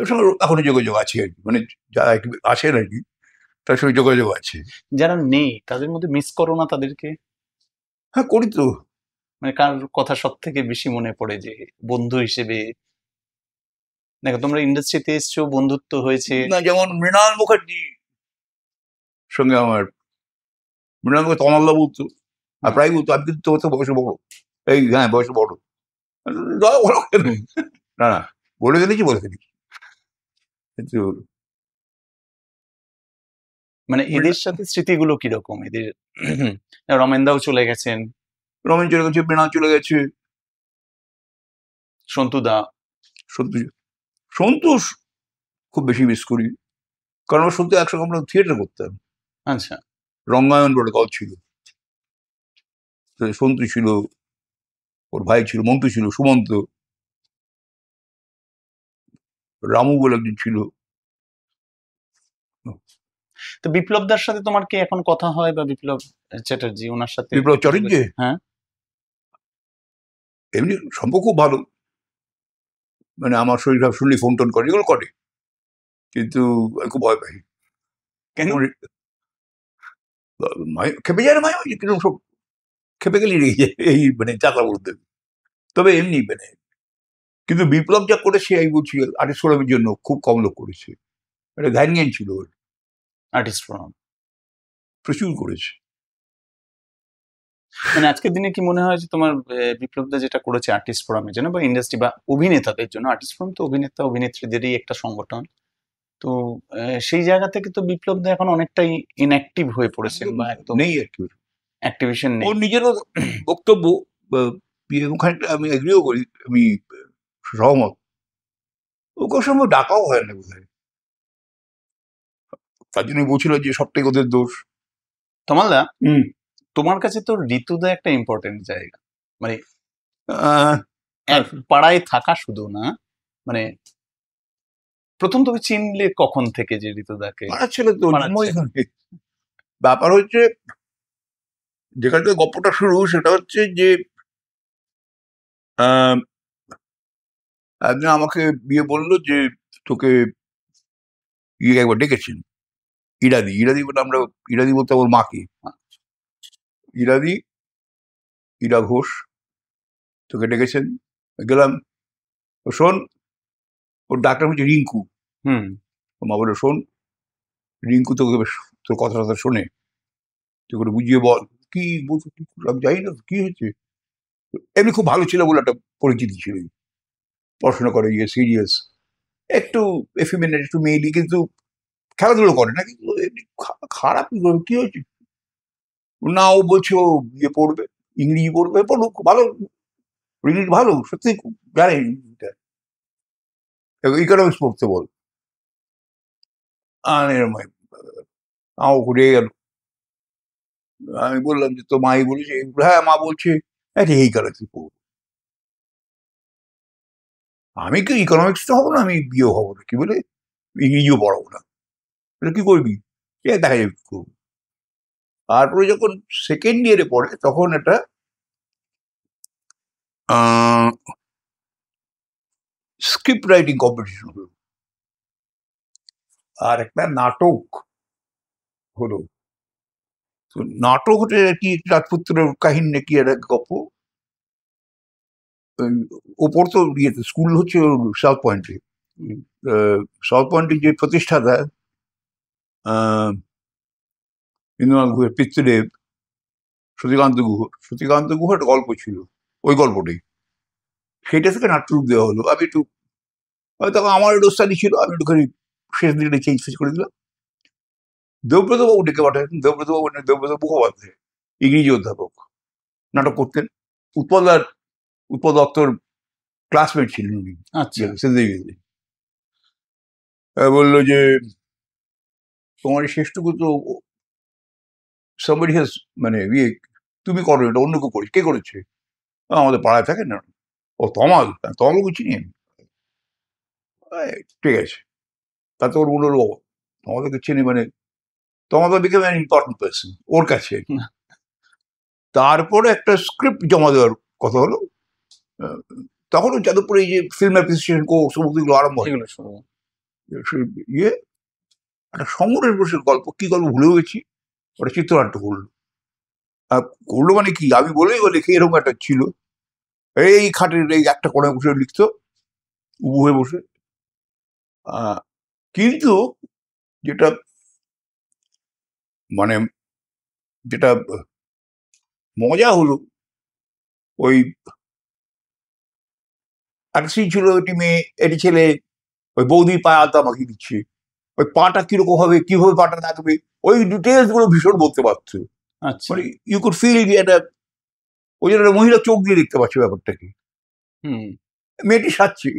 সঙ্গে এখনো যোগাযোগ আছে আর কি, মানে যারা একটু আসেন আর কি তার সঙ্গে যোগাযোগ আছে। যারা নেই তাদের মধ্যে মিস করো না তাদেরকে? হ্যাঁ, করি তো। মানে কার কথা সব থেকে বেশি মনে পড়ে যে বন্ধু হিসেবে? দেখো তোমরা ইন্ডাস্ট্রিতে এসছো, বন্ধুত্ব হয়েছে না, যেমন মৃণাল মুখার্জি সঙ্গে আমার, মৃণাল মুখার্জি তমালদা বলতো, আর প্রায় বলতো আমি কিন্তু তোমার তো বয়সে বড়, এই হ্যাঁ বয়সে বড়, না না বলে ফেলেছি কিন্তু মানে এদের সাথে স্মৃতিগুলো কিরকম? এদের রমেনদাও চলে গেছেন, রমেন চলে গেছে, মৃণাল চলে গেছে, সন্তুদা, সন্তোষ খুব বেশি মিস করি, কারণ ওর সন্তু একসঙ্গে আমরা থিয়েটার করতাম। আচ্ছা, রঙ্গায়ন বলে দল ছিল, সন্তু ছিল, ওর ভাই ছিল মন্টু, ছিল সুমন্ত, রামু বলে একজন ছিল। তো বিপ্লবদার সাথে তোমার কি এখন কথা হয়, বা বিপ্লব চ্যাটার্জি ওনার সাথে? বিপ্লব চ্যাটার্জি, হ্যাঁ, এমনি সম্পর্ক খুব ভালো, মানে আমার শরীর খারাপ শুনলে ফোন টোন করে, এগুলো করে, কিন্তু আমি খুব ভয় পাই। কেন? খেপে যায় না মায়, কিরকম সব খেপে গেলে রেগে যায়, এই মানে চাকরা বলতে। তবে এমনি মানে, কিন্তু বিপ্লব যা করেছে আমি বলছি আর্টিস্ট ফোরামের জন্য খুব কম লোক করেছে, একটা ধ্যান জ্ঞান ছিল ওর, আর্টিস্ট ফোরাম প্রচুর করেছে। মানে আজকের দিনে কি মনে হয় যে তোমার বিপ্লবদা যেটা করেছে আর্টিস্ট ফোরামের জন্য, বা ইন্ডাস্ট্রি বা অভিনেতাদের জন্য, আর্টিস্ট ফোরাম তো অভিনেতা অভিনেত্রীদেরই একটা সংগঠন, তো সেই জায়গা থেকে তো বিপ্লবদা এখন অনেকটাই ইনঅ্যাক্টিভ হয়ে পড়েছেন, বা একদম নেই আর কি, অ্যাক্টিভিশন নেই। ওর নিজেরও বক্তব্য খানিকটা আমি এগ্রিও করি, আমি সহমত, ওকে সময় ডাকাও হয় না বোধ হয়, তার জন্য বলছিল যে সবটাই ওদের দোষ। তমালদা, তোমার কাছে তো ঋতুদা একটা ইম্পর্টেন্ট জায়গা, মানে এক পাড়ায় থাকা শুধু না, মানে প্রথম তুমি চিনলে কখন থেকে যে ঋতুদাকে? পাড়ার ছেলে তো, ব্যাপার হচ্ছে যেখান থেকে গল্পটা শুরু, সেটা হচ্ছে যে একজন আমাকে বিয়ে বললো যে তোকে একবার ডেকেছেন ইরাদি বলে, আমরা ইরাদি বলতে ওর মাকে, ইরা ঘোষ তোকে ডেকেছেন। গেলাম, শোন, ওর ডাক্তার হচ্ছে রিঙ্কু, মা বলে শোন, রিঙ্কু তোকে তোর কথা টথা শোনে, তুই করে বুঝিয়ে বল কি বলছো, আমি জানি না কি হয়েছে। এমনি খুব ভালো ছিল বলে একটা পরিচিতি ছিল, পড়াশোনা করে, ইয়ে সিরিয়াস, একটু এফিমিনেট, একটু মেয়েলি, কিন্তু খেলাধুলো করে না, কিন্তু খারাপ কি হয়েছে না, ও বলছে ও ইয়ে পড়বে, ইংরেজি পড়বে, পড়ুক, ভালো ইংরেজি ভালো, সত্যি জানে ইকোনমিক্স পড়তে বল, ঘুরে গেল। আমি বললাম যে তো মাই বলেছে, হ্যাঁ মা বলছে এই কারণে পড়বো, আমি কি ইকোনমিক্সটা হবো না, আমি বিয়ে হবো না, কি বলে ইংরেজিও পড়াবো না, কি করবি দেখা যাবে কি করবো। তারপরে যখন সেকেন্ড ইয়ারে পড়ে, তখন একটা স্ক্রিপ্ট রাইটিং কম্পিটিশন হলো, আর একটা নাটক হলো। তো নাটক হচ্ছে কি রাজপুত্রের কাহিনী নাকি একটা গল্প, ওপর তো ইয়েতে স্কুল হচ্ছে সাউথ পয়েন্টে, সাউথ পয়েন্টে যে প্রতিষ্ঠাতা ইন্দ্রনাথ গুহের পিতৃদেব সতীকান্ত গুহ একটা গল্প ছিল, ওই গল্পটাই, সেটা থেকে নাট্যরূপ দেওয়া হলো। আমি একটু তখন আমার একটু ওস্তাদি ছিল, আমি একটুখানি শেষ দিকে চেঞ্জ ফেঞ্জ করে দিলাম। দেবব্রত বাবু ডেকে পাঠাতেন, দেবব্রত বাবু দেবব্রত মুখোপাধ্যায়, ইংরেজি অধ্যাপক, নাটক করতেন। উৎপল দত্তর ক্লাসমেট ছিলেন উনি। আচ্ছা, বললো যে তোমার এই শেষটুকু তো somebody has, মানে ইয়ে তুমি করো, এটা অন্য কেউ করিস, কে করেছে? আমাদের পাড়ায় থাকে না, ও তমাল, তমালকে চিনি আমি। ঠিক আছে, তাতে ওর বললো তোমাদেরকে চিনি, মানে তোমাদের বিকেম অ্যান ইম্পর্টেন্ট পার্সন ওর কাছে। তারপরে একটা স্ক্রিপ্ট জমা দেওয়ার কথা হলো। তখনও যাদবপুরে এই যে ফিল্ম অ্যাপ্রিসিয়েশন কোর্স সমস্তগুলো আরম্ভ হয়, ইয়ে একটা সমরের বসে গল্প, কি গল্প ভুলে গেছি, ওটা চিত্রনাট্য করলো। করলো মানে কি, আমি বলেই লিখে, এরকম একটা ছিল, এই খাটের এই একটা কোণে বসে লিখতো, উবু হয়ে বসে। কিন্তু যেটা মানে যেটা মজা হলো, ওই একটা সিন ছিল, ওইটি মেয়ে এটি ছেলে ওই বৌদির পায়ে আলতা মাখিয়ে দিচ্ছে, ওই পাটা কিরকম হবে, কিভাবে পাটা থাকবে, ওই ডিটেলস গুলো ভীষণ বলতে পারতো। মানে ইউ কুড ফিল একটা, ওই জন্য মহিলা চোখ দিয়ে দেখতে পাচ্ছে ব্যাপারটাকে। মেয়েটি সাজছে,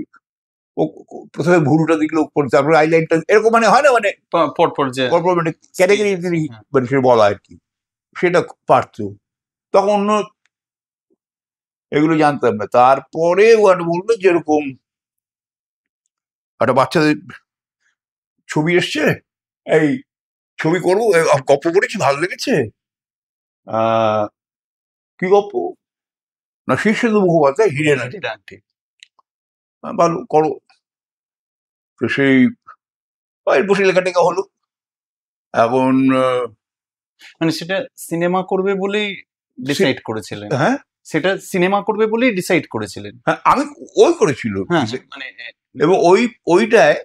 ও প্রথমে ভুরুটা দেখলো, তারপরে আইলাইনটা এরকম, মানে হয় না, মানে পরপর মানে ক্যাটাগরি মানে সে বলা আর কি, সেটা পারতো। তখন অন্য এগুলো জানতাম না। তারপরে ওয়ান বললো যেরকম একটা বাচ্চাদের ছবি এসছে, এই ছবি করবো, গল্প করেছি, ভালো লেগেছে, কি গল্প না, শীর্ষেন্দু মুখোপাধ্যায় হিরেন আন্টি, ভালো করো। তো সেই বসে লেখাটেখা হলো। এখন মানে সেটা সিনেমা করবে বলেই ডিসাইড করেছিলেন? হ্যাঁ, সেটা সিনেমা করবে বলেই ডিসাইড করেছিলেন? হ্যাঁ, আমি ওই করেছিল, মানে এবং ওইটায়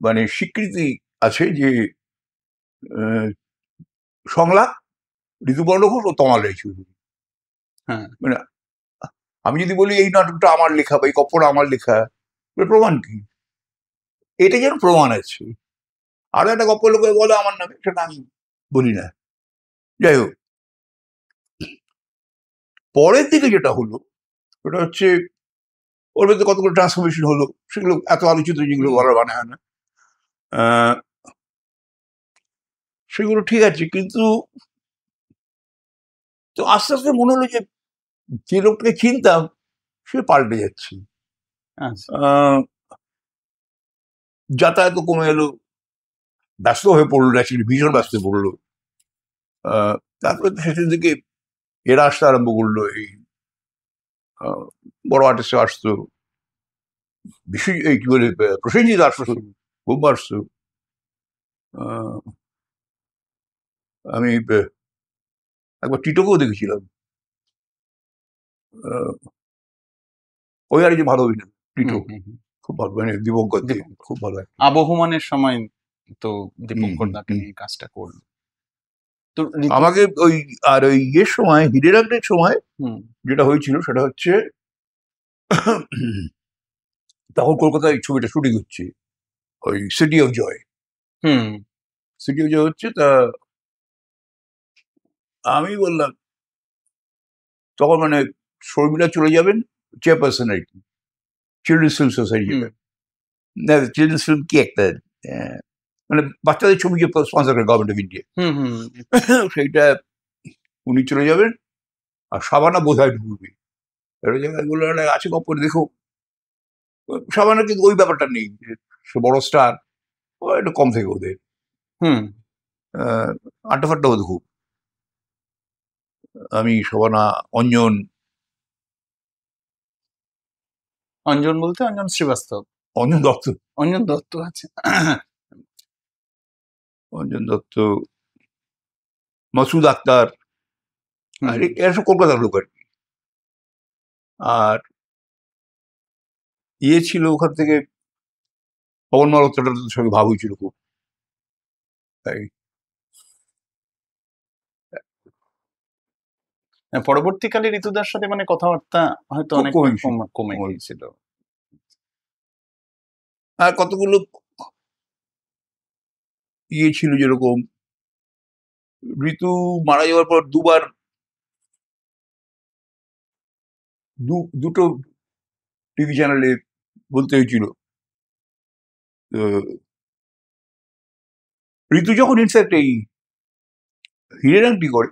মানে স্বীকৃতি আছে যে সংলাপ ঋতুপর্ণ ঘোষ ও তমাল রায়চৌধুরী। হ্যাঁ, মানে আমি যদি বলি এই নাটকটা আমার লেখা বা এই গল্পটা আমার লেখা, প্রমাণ কি? এটা যেন প্রমাণ আছে। আরো একটা গল্প লোকে বলে আমার নামে, সেটা আমি বলি না। যাই হোক, পরের দিকে যেটা হলো ওটা হচ্ছে ওর মধ্যে কতগুলো ট্রান্সফরমেশন হলো, সেগুলো এত আলোচিত, যেগুলো বলার মানে হয় না, সেগুলো ঠিক আছে। কিন্তু তো আস্তে আস্তে মনে হলো যে লোকটাকে চিনতাম সে পাল্টে যাচ্ছে, যাতায়াত কমে এলো, ব্যস্ত হয়ে পড়লো, অ্যাকচুয়ালি ভীষণ ব্যস্ত হয়ে পড়লো। তারপরে শেষের দিকে এরা আসতে আরম্ভ করলো, এই বড় আর্টিস্ট আসতো, এই কি বলে প্রসেনজিৎ আসতো, খুব আসতো। আমি একবার টিটোকেও দেখেছিলাম, ওই আর যে ভালো অভিনয়, টিটো খুব ভালো, মানে দীপঙ্কর খুব ভালো। আবহমানের সময় তো দীপঙ্কর দাকে নিয়ে কাজটা করলো। তো আমাকে ওই আর ওই ইয়ের সময়, হিরের আন্টির সময় যেটা হয়েছিল সেটা হচ্ছে তখন কলকাতায় ছবিটা শুটিং হচ্ছে, ওই city of joy. City of joy হচ্ছে, তা আমি বললাম তখন মানে শর্মিলা চলে যাবেন চেয়ারপারসন আর কি, children's film society, children's film কি একটা মানে বাচ্চাদের ছবি যে স্পন্সর করে গভর্নমেন্ট অফ ইন্ডিয়া, সেইটা উনি চলে যাবেন, আর সাবানা বোধহয় ঢুকবে। একটা জায়গায় বললো আছে গপ্প, দেখো সাবানা, কিন্তু ওই ব্যাপারটা নেই, সে বড় স্টার, ও একটু কম থেকে ওদের আড্ডা ফাড্ডা হতো খুব। আমি, শোভনা, অঞ্জন বলতে অঞ্জন শ্রীবাস্তব, অঞ্জন দত্ত আছে, অঞ্জন দত্ত, মাসুদ আক্তার, এরা সব কলকাতার লোক আর কি। আর ইয়ে ছিল ওখান থেকে পবন মালহোত্রাটার সঙ্গে ভাব হয়েছিল খুব, তাই পরবর্তীকালে ঋতুদার সাথে মানে কথাবার্তা হয়তো অনেক কমে গিয়েছিল। আর কতগুলো ইয়ে ছিল, যেরকম ঋতু মারা যাওয়ার পর দুটো টিভি চ্যানেলে বলতে হয়েছিল। ঋতু যখন ইনফ্যাক্ট এই হিরের আংটি করে,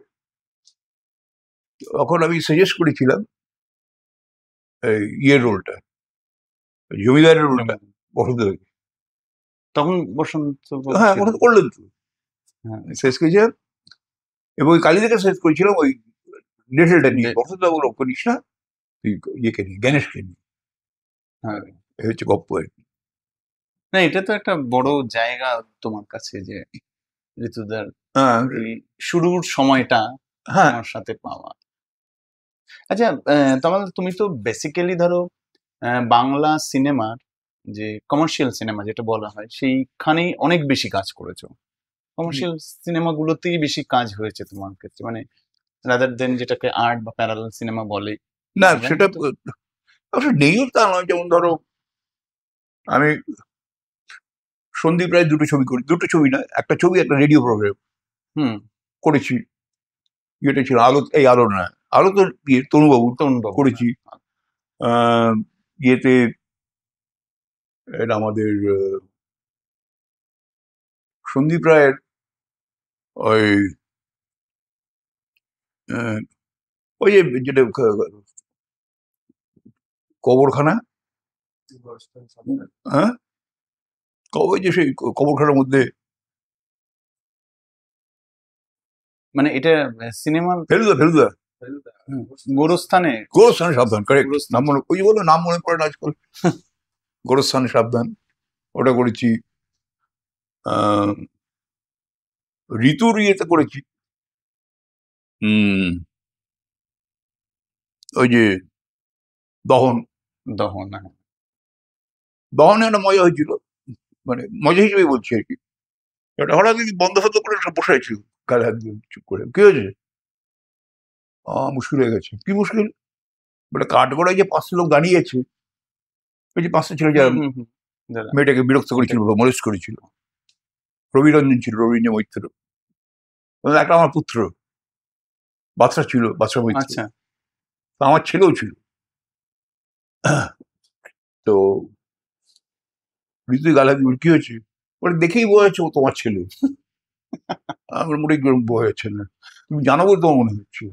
তখন আমি সাজেস্ট করেছিলাম ইয়ের রোলটা, জমিদারের রোলটা বসন্ত। তখন বসন্ত, হ্যাঁ বসন্ত করলেন তো, শেষ করেছিলাম। এবং ওই কালী থেকে শেষ করেছিলাম ওই ডেটেলটা নিয়ে, বসন্ত বাবুর করিস না, তুই ইয়েকে নিয়ে, জ্ঞানেশকে নিয়ে। হ্যাঁ, এই হচ্ছে গপ্প আর কি। না এটা তো একটা বড় জায়গা তোমার কাছে, যে ঋতুদার শুরুর সময়টা আমার সাথে পাওয়া। আচ্ছা, তুমি তো বেসিক্যালি ধরো বাংলা সিনেমার যে কমার্শিয়াল সিনেমা যেটা বলা হয়, সেইখানেই অনেক বেশি কাজ করেছো। কমার্শিয়াল সিনেমাগুলোতেই বেশি কাজ হয়েছে তোমার ক্ষেত্রে, মানে রাদার দেন যেটাকে আর্ট বা প্যারালাল সিনেমা বলে। না সেটা নেইও তা নয়। যেমন ধরো আমি সন্দীপ রায় দুটো ছবি করি, দুটো ছবি না, একটা ছবি একটা রেডিও প্রোগ্রাম করেছি। যেটা ছিল আলো, এই আলো না, আলো তো তনুবাবু করেছি। ইয়েতে এটা আমাদের সন্দীপ রায়ের ওই ওই যে যেটা কবরখানা, হ্যাঁ ওই যে সেই কবরখানার মধ্যে, মানে এটা সিনেমার ফেলুদা গোরস্থানে সাবধান, কারেক্ট নাম মনে, ওই বলো নাম মনে পড়ে না আজকাল। গোরস্থানে সাবধান ওটা করেছি। ঋতুর ইয়েতে করেছি, ওই যে দহনে একটা মজা হয়েছিল, মানে মজা হিসেবে বলছি আর কি। এটা হঠাৎ বন্ধ হতো করে সব বসে আছি, গালে হাত দিয়ে চুপ করে। কি হয়েছে? মুশকিল হয়ে গেছে। কি মুশকিল? বলে কাঠগড়ায় যে 500 লোক দাঁড়িয়ে আছে, ওই যে 500 ছিল যারা মেয়েটাকে বিরক্ত করেছিল, মলেস্ট করেছিল, রবিরঞ্জন ছিল, রবীন্দ্র মৈত্র, একটা আমার পুত্র বাচ্চা ছিল, বাচ্চা মৈত্র, আমার ছেলেও ছিল। তো ঋতু গালা দিয়ে কি হয়েছে? বলে দেখেই বোঝা যাচ্ছে ও তোমার ছেলে। আমার মোটেই বোঝা যাচ্ছে না, তুমি জানো বলে তোমার মনে হচ্ছে।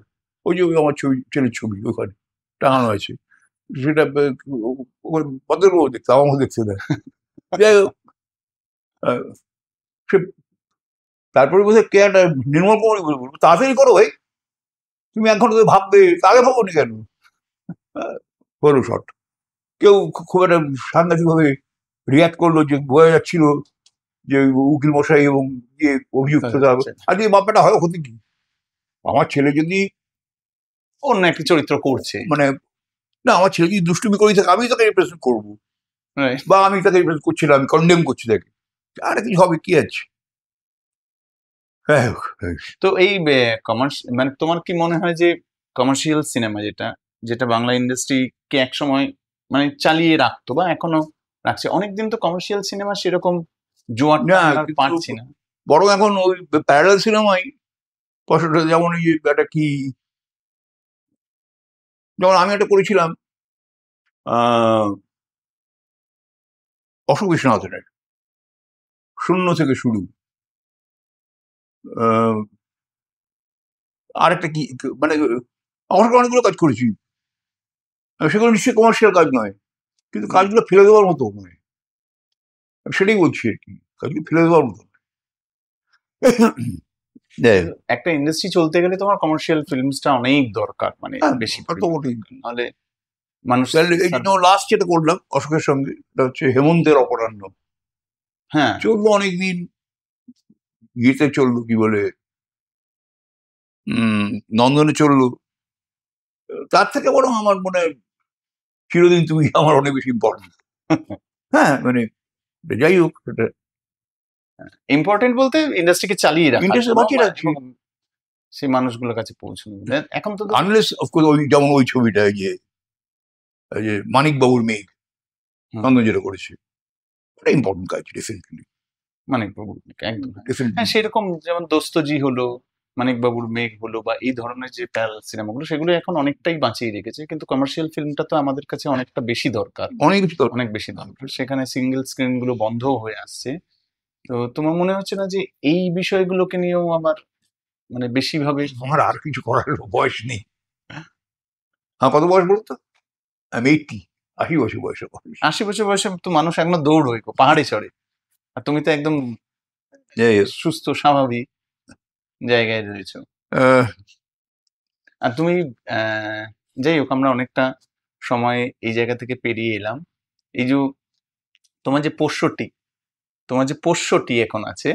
ওই যে আমার ছেলের ছবি ওখানে টাঙানো আছে, সেটা ভদ্রবাবু দেখতে, আমার দেখতে না। যাই হোক, তারপরে বোধহয় কে একটা নির্মল কুমারী বলবো, তাড়াতাড়ি করো ভাই, তুমি 1 ঘন্টা ভাববে, আগে ভাবো নি কেন? হলো শট। কেউ খুব একটা সাংঘাতিক ভাবে রিয়াক্ট করলো, যে বোঝা যাচ্ছিল যে উকিল মশাই এবং ইয়ে অভিযুক্ত। আর যদি ব্যাপারটা হয় হতে কি, আমার ছেলে যদি অন্য একটা চরিত্র করছে, মানে না, আমার ছেলে যদি দুষ্টুমি করে থাকে, আমি তাকে রিপ্রেজেন্ট করবো, বা আমি তাকে রিপ্রেজেন্ট করছিলাম, আমি কন্ডেম করছি তাকে, আর কিছু হবে কি আছে। তো এই মানে তোমার কি মনে হয় যে কমার্শিয়াল সিনেমা যেটা বাংলা ইন্ডাস্ট্রিকে একসময় মানে চালিয়ে রাখতো বা এখনো রাখছে, অনেকদিন তো কমার্শিয়াল সিনেমা সেরকম জোয়ার পাচ্ছি না, বরং এখন ওই প্যারালাল সিনেমাই যেমন ওই একটা কি, যেমন আমি একটা করেছিলাম অশোক বিশ্বনাথনের শূন্য থেকে শুরু, আর একটা কি, মানে অশোক অনেকগুলো কাজ করেছি, সেগুলো নিশ্চয়ই কমার্শিয়াল কাজ নয়, কিন্তু কাজগুলো ফেলে দেওয়ার মতো নয়, সেটাই বলছি আর কি, কাজগুলো ফেলে দেওয়ার মতো। একটা ইন্ডাস্ট্রি চলতে গেলে তোমার কমার্শিয়াল ফিল্মসটা অনেক দরকার, মানে বেশি নাহলে মানুষ। লাস্ট যেটা করলাম অশোকের সঙ্গে, এটা হচ্ছে হেমন্তের অপরাহ্ন। হ্যাঁ, চললো অনেকদিন, ইয়েতে চললো, কি বলে নন্দনে চললো। তার থেকে বরং আমার মনে হয় চিরদিন তুমি আমার অনেক বেশি ইম্পর্টেন্ট। হ্যাঁ, মানে যাই হোক, সেটা ইম্পর্টেন্ট বলতে ইন্ডাস্ট্রিকে চালিয়ে রাখা, ইন্ডাস্ট্রি বাঁচিয়ে রাখছি, সেই মানুষগুলোর কাছে পৌঁছানো। এখন তো আনলেস অফকোর্স ওই যেমন ওই ছবিটা যে মানিক বাবুর মেয়ে নন্দন যেটা করেছে, ওটা ইম্পর্টেন্ট কাজ রিসেন্টলি। মানিকবাবুর একদম হ্যাঁ, সেরকম যেমন দোস্তজি হলো, মানিকবাবুর মেঘ হলো, বা এই ধরনের যে প্যারাল সিনেমাগুলো, সেগুলো এখন অনেকটাই বাঁচিয়ে রেখেছে। কিন্তু কমার্শিয়াল ফিল্মটা তো আমাদের কাছে অনেকটা বেশি দরকার, অনেক বেশি দরকার। সেখানে সিঙ্গেল স্ক্রিন গুলো বন্ধ হয়ে আসছে। তো তোমার মনে হচ্ছে না যে এই বিষয়গুলোকে নিয়েও আমার মানে বেশি ভাবে আমার আর কিছু করার বয়স নেই। হ্যাঁ, কত বয়স বলতো? আমি 80 বছর বয়সে। 80 বছর বয়সে তো মানুষ এখনো দৌড় পাহাড়ে চড়ে, আর তুমি তো একদম সুস্থ স্বাভাবিক জায়গায় রয়েছো। আর তুমি যাই হোক, আমরা অনেকটা সময় এই জায়গা থেকে পেরিয়ে এলাম। এই যে তোমার যে পোষ্যটি এখন আছে,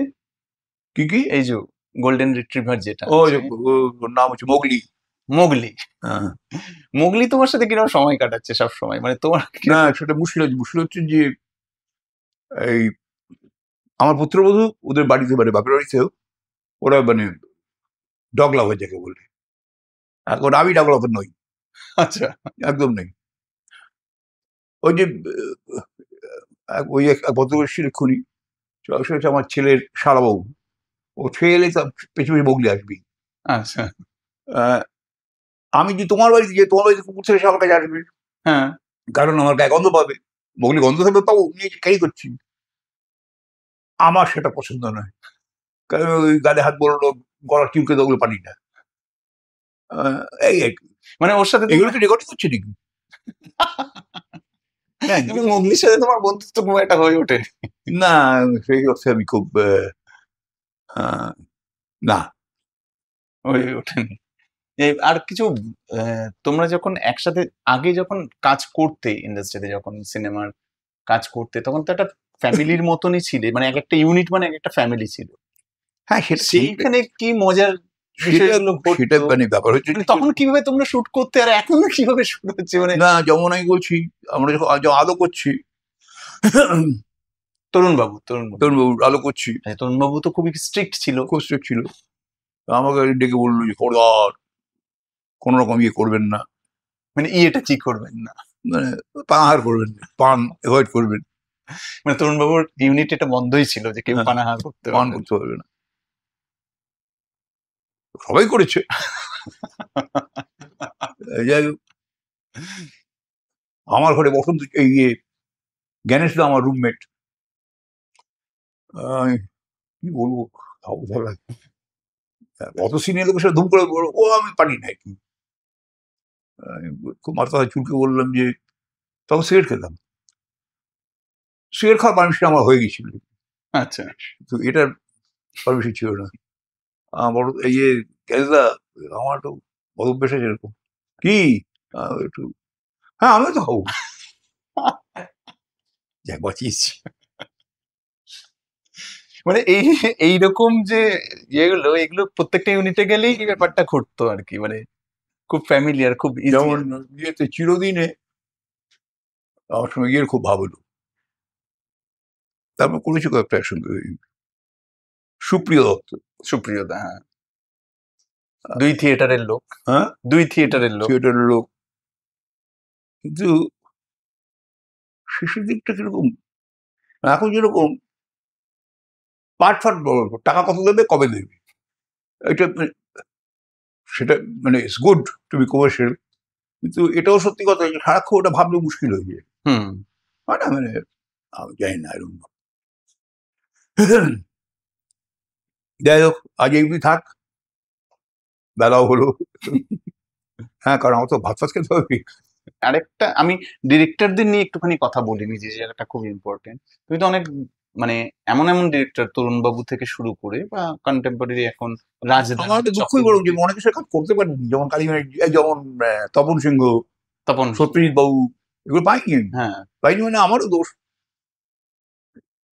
কি কি? এই যে গোল্ডেন রিট্রিভার যেটা, নাম হচ্ছে মোগলি। মোগলি তোমার সাথে কিরকম সময় কাটাচ্ছে সব সময়, মানে তোমার? না, সেটা মুশকিল হচ্ছে যে এই আমার পুত্রবধূ ওদের বাড়িতে, মানে বাপের বাড়িতেও ওরা মানে ডগ লাভার যাকে বলে, এখন আমি ডগ লাভার নই। আচ্ছা, একদম নেই। ওই যে ওই এক ভদ্রবেশ খুনি হচ্ছে আমার ছেলের শালাবাবু, ও ছেলে তার পেছনে বগলি আসবি। আচ্ছা, আমি যে তোমার বাড়িতে কুকুর ছেলে সে আমার কাছে আসবে, হ্যাঁ, কারণ আমার গায়ে গন্ধ পাবে, বগলি গন্ধ থাকবে পাবো, নিয়ে ক্যারি করছি। আমার সেটা পছন্দ নয়, কারণ ওই গালে হাত বললো, গলা চুলকে ওগুলো পারি না। এই আর কি, মানে ওর সাথে এগুলো কি রেকর্ড করছে নাকি? মোগলির সাথে তোমার বন্ধুত্ব খুব একটা হয়ে ওঠে না, সেই অর্থে আমি খুব না হয়ে ওঠেনি। আর কিছু তোমরা যখন একসাথে আগে যখন কাজ করতে, ইন্ডাস্ট্রিতে যখন সিনেমার কাজ করতে, তখন তো একটা ফ্যামিলির মতনই ছিলে, মানে এক একটা ইউনিট মানে এক একটা ফ্যামিলি ছিল। হ্যাঁ, সেইখানে কি মজার বিষয়গুলো সেটা মানে ব্যাপার হচ্ছে, তখন কিভাবে তোমরা শুট করতে, আর এখন কিভাবে শুট হচ্ছে? মানে না, যেমন আমি বলছি, আমরা যখন আলো করছি, তরুণবাবু আলো করছি, তরুণবাবু তো খুবই স্ট্রিক্ট ছিল, খুব স্ট্রিক্ট ছিল। আমাকে ডেকে বললো যে খবরদার কোন রকম ইয়ে করবেন না, মানে ইয়েটা কি করবেন না, মানে পানাহার করবেন, পান অ্যাভয়েড করবেন। মানে তরুণবাবুর ইউনিট এটা বন্ধই ছিল যে কেউ পানাহার পান করতে পারবে না। সবাই করেছে। যাই হোক, আমার ঘরে বসন্ত এই জ্ঞানেশ দা আমার রুমমেট, কি বলবো, অত সিনিয়র লোকের সাথে ধুম করে ও আমি পারি না। কি খুব মাথা চুলকে বললাম যে, তখন সিগারেট খেতাম, সিগারেট খাওয়ার পারমিশন আমার হয়ে গেছিল। আচ্ছা, তো এটার পারমিশন ছিল না। বড় এই যে গ্যাসদা, আমার তো বড় অভ্যেস আছে এরকম। কি একটু, হ্যাঁ আমিও তো খাবো, যাক বাঁচিয়েছি। মানে এইরকম যে ইয়েগুলো, এগুলো প্রত্যেকটা ইউনিটে গেলেই এই ব্যাপারটা ঘটতো আর কি, মানে খুব ফ্যামিলিয়ার, খুব যেমন ইয়েতে চিরদিনে আমার সঙ্গে ইয়ের খুব ভাব হলো, তারপর করেছি কয়েকটা একসঙ্গে, সুপ্রিয় দত্ত। সুপ্রিয়দা, হ্যাঁ, দুই থিয়েটারের লোক, হ্যাঁ, দুই থিয়েটারের লোক। কিন্তু শেষের দিকটা কিরকম, এখন যেরকম পাট ফাট টাকা কত দেবে, কবে দেবে, এটা সেটা মানে it's good to be commercial, কিন্তু এটাও সত্যি কথা যে সারাক্ষণ ওটা ভাবলে মুশকিল হয়ে যায়। হয় না, মানে আমি জানি না, এরকম। যাই হোক, আজ এইগুলি থাক, বেলাও হলো। হ্যাঁ, কারণ আমার তো ভাত ফাত খেতে হবে। আরেকটা, আমি ডিরেক্টরদের নিয়ে একটুখানি কথা বলিনি, যে জায়গাটা খুব ইম্পর্টেন্ট। তুমি তো অনেক মানে এমন ডিরেক্টর, তরুণবাবু থেকে শুরু করে বা কন্টেম্পোরারি এখন আমার তো দুঃখই বড় যে অনেক কিছু কাজ করতে পারেনি, যেমন কালীমাই, যেমন তপন সিংহ, সত্যজিৎ বাবু, এগুলো পাইনি। হ্যাঁ, পাইনি, মানে আমারও দোষ,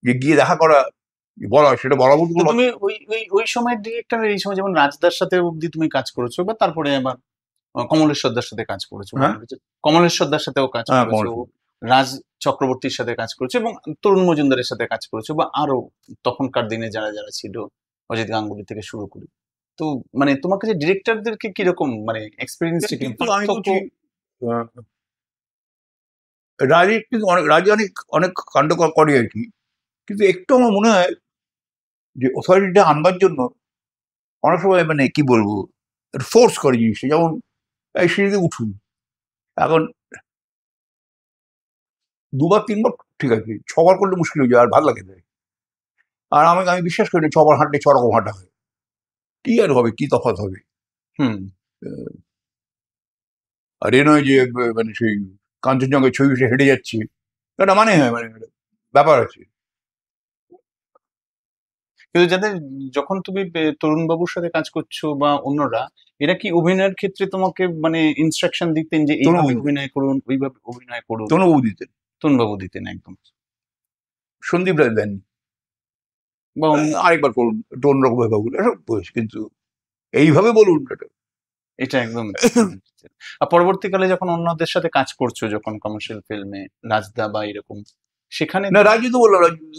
যে গিয়ে দেখা করা, বলা, সেটা বরাবর। তুমি ওই সময়ের ডিরেক্টর, এই সময় যেমন রাজদার সাথে অব্দি তুমি কাজ করেছো, বা তারপরে আবার কমলেশ্বরদার সাথে কাজ করেছো, কমলেশ্বরদার সাথেও কাজ করেছো, রাজ চক্রবর্তীর সাথে কাজ করেছো, এবং তরুণ মজুমদারের সাথে কাজ করেছো, বা আরো তখনকার দিনে যারা যারা ছিল, অজিত গাঙ্গুলি থেকে শুরু করে। তো মানে তোমার কাছে ডিরেক্টরদেরকে কিরকম, মানে এক্সপিরিয়েন্স রাজের কিন্তু রাজি অনেক কাণ্ড করে আর কি, কিন্তু একটু আমার মনে হয় যে অথরিটিটা আনবার জন্য অনেক সময় মানে কি বলবো ফোর্স করে জিনিসটা, যেমন এই সিঁড়িতে উঠুন, এখন 2 বার 3 বার ঠিক আছে, 6 বার করলে মুশকিল হয়ে যায়, আর ভালো লাগে না। আর আমি বিশ্বাস করি 6 বার হাঁটলে 6 রকম হাঁটা হয়, কি আর হবে, কি তফাৎ হবে? আর এ নয় যে মানে সেই কাঞ্চনজঙ্ঘার ছবি হেঁটে যাচ্ছি, একটা মানে হয়, মানে ব্যাপার আছে। কিন্তু যাদের, যখন তুমি তরুণ বাবুর সাথে কাজ করছো বা অন্যরা, এরা কি অভিনয়ের ক্ষেত্রে তোমাকে মানে ইনস্ট্রাকশন দিতেন যে এইভাবে অভিনয় করুন, ওইভাবে অভিনয় করুন? তনুবাবু দিতেন। তরুণবাবু দিতেন একদম। সন্দীপ রায় দেন, বা আরেকবার করুন, একটু অন্যরকম ভাবে বলুন, এসব বলেছি, কিন্তু এইভাবে বলুন এটা একদম। আর পরবর্তীকালে যখন অন্যদের সাথে কাজ করছো, যখন কমার্শিয়াল ফিল্মে, রাজদা বা এরকম, সেখানে না রাজু তো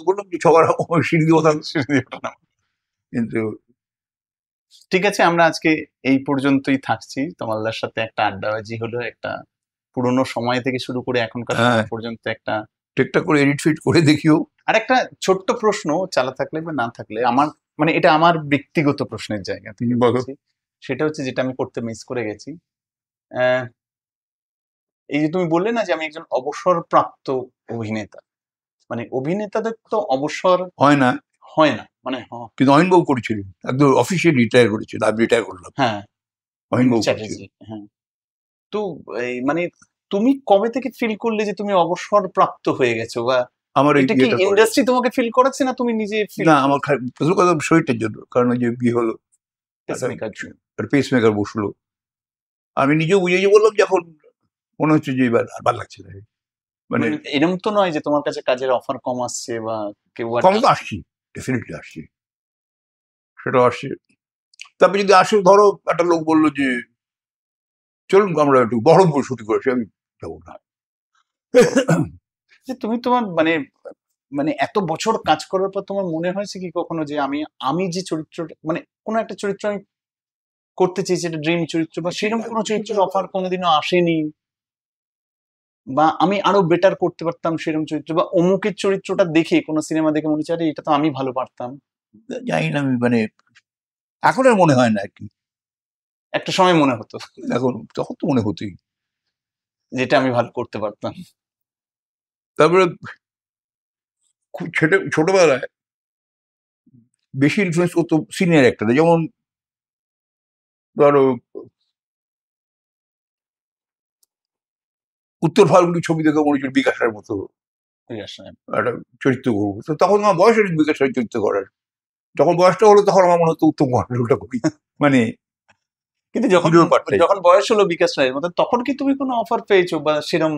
বললাম যে সবার সিঁড়ি দিয়ে ওঠা, কিন্তু ঠিক আছে, আমরা আজকে এই পর্যন্তই থাকছি। তোমালদার সাথে একটা আড্ডাবাজি হলো, একটা পুরোনো সময় থেকে শুরু করে এখনকার পর্যন্ত একটা ঠিকঠাক করে এডিট ফিট করে দেখিও। আর একটা ছোট্ট প্রশ্ন, চালা থাকলে বা না থাকলে, আমার মানে এটা আমার ব্যক্তিগত প্রশ্নের জায়গা থেকে বলছি, সেটা হচ্ছে যেটা আমি করতে মিস করে গেছি। এই যে তুমি বললে না যে আমি একজন অবসরপ্রাপ্ত অভিনেতা, মানে অভিনেতাদের তো অবসর হয় না, মানে কিন্তু অহিনবাবু করেছিলেন, একদম অফিসিয়াল রিটায়ার করেছিল, আমি রিটায়ার করলাম। হ্যাঁ, অহিনবাবু চ্যাটার্জি। হ্যাঁ, তো এই মানে তুমি কবে থেকে ফিল করলে যে তুমি অবসরপ্রাপ্ত হয়ে গেছো, বা আমার এটা কি ইন্ডাস্ট্রি তোমাকে ফিল করাচ্ছে না তুমি নিজে ফিল? না, আমার প্রথম কথা শরীরটার জন্য, কারণ ওই যে বিয়ে হলো, পেসমেকার বসলো, আমি নিজেও বুঝেছি, বললাম যখন মনে হচ্ছে যে এবার আর ভালো লাগছে না, মানে এরকম তো নয় যে তোমার কাছে কাজের অফার কম আসছে বা কেউ কম তো আসছি, ডেফিনেটলি আসছি, সেটা আসছে। তারপরে যদি আসে, ধরো একটা লোক বললো যে চলুন আমরা একটু বহরমপুর শুটিং করেছি, আমি যাবো না। যে তুমি তোমার মানে মানে এত বছর কাজ করার পর তোমার মনে হয়েছে কি কখনো যে আমি যে চরিত্রটা, মানে কোনো একটা চরিত্র আমি করতে চেয়েছি, এটা ড্রিম চরিত্র, বা সেরকম কোনো চরিত্রের অফার কোনোদিনও আসেনি, বা আমি আরো বেটার করতে পারতাম সেরকম চরিত্র, বা অমুকের চরিত্রটা দেখে কোনো সিনেমা দেখে মনে হচ্ছে আরে এটা তো আমি ভালো পারতাম? জানি না, আমি মানে এখন আর মনে হয় না আর কি, একটা সময় মনে হতো, এখন তখন তো মনে হতোই যেটা আমি ভালো করতে পারতাম। তারপরে ছোটবেলায় বেশি ইনফ্লুয়েন্স করতো সিনিয়র অ্যাক্টর, যেমন ধরো উত্তর ফাল্গুনি ছবি দেখে মনে হচ্ছে বিকাশ রায়ের মতো একটা চরিত্র করবো, তো তখন আমার বয়স হয়নি বিকাশ রায়ের চরিত্র করার, যখন বয়সটা হলো তখন আমার মনে হতো উত্তম কুমারটা করি, মানে কিন্তু যখন বয়স হলো বিকাশ রায়ের মতো, তখন কি তুমি কোনো অফার পেয়েছো বা সেরকম?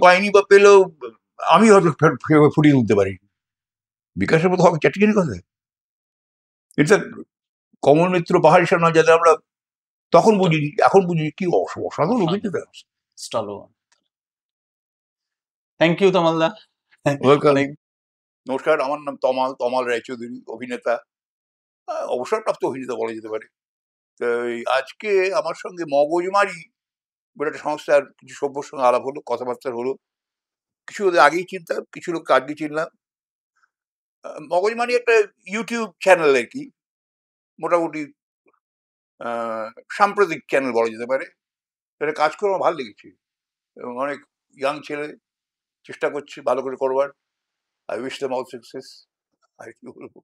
পাইনি, বা পেলেও আমি হয়তো ফুটিয়ে তুলতে পারি। বিকাশের মতো হবে চ্যাটিকের কথা, এটা কমল মিত্র, পাহাড়ি সেনা, যাদের আমরা তখন বুঝিনি, এখন বুঝি কি অসাধারণ অভিনেতা। থ্যাংক ইউ তমালদা। নমস্কার, আমার নাম তমাল রায়চৌধুরী, অভিনেতা, অবসরপ্রাপ্ত অভিনেতা বলা যেতে পারে। তো আজকে আমার সঙ্গে মগজমারি বলে একটা সংস্থার কিছু সভ্যর সঙ্গে আলাপ হলো, কথাবার্তা হলো, কিছু ওদের আগেই চিনতাম, কিছু লোক আগে চিনলাম। মগজমারি একটা ইউটিউব চ্যানেল আর কি, মোটামুটি সাম্প্রতিক চ্যানেল বলা যেতে পারে। এটা কাজ করে আমার ভালো লেগেছে, এবং অনেক ইয়াং ছেলে চেষ্টা করছে ভালো করে করবার। I wish them all success, আর কি বলবো।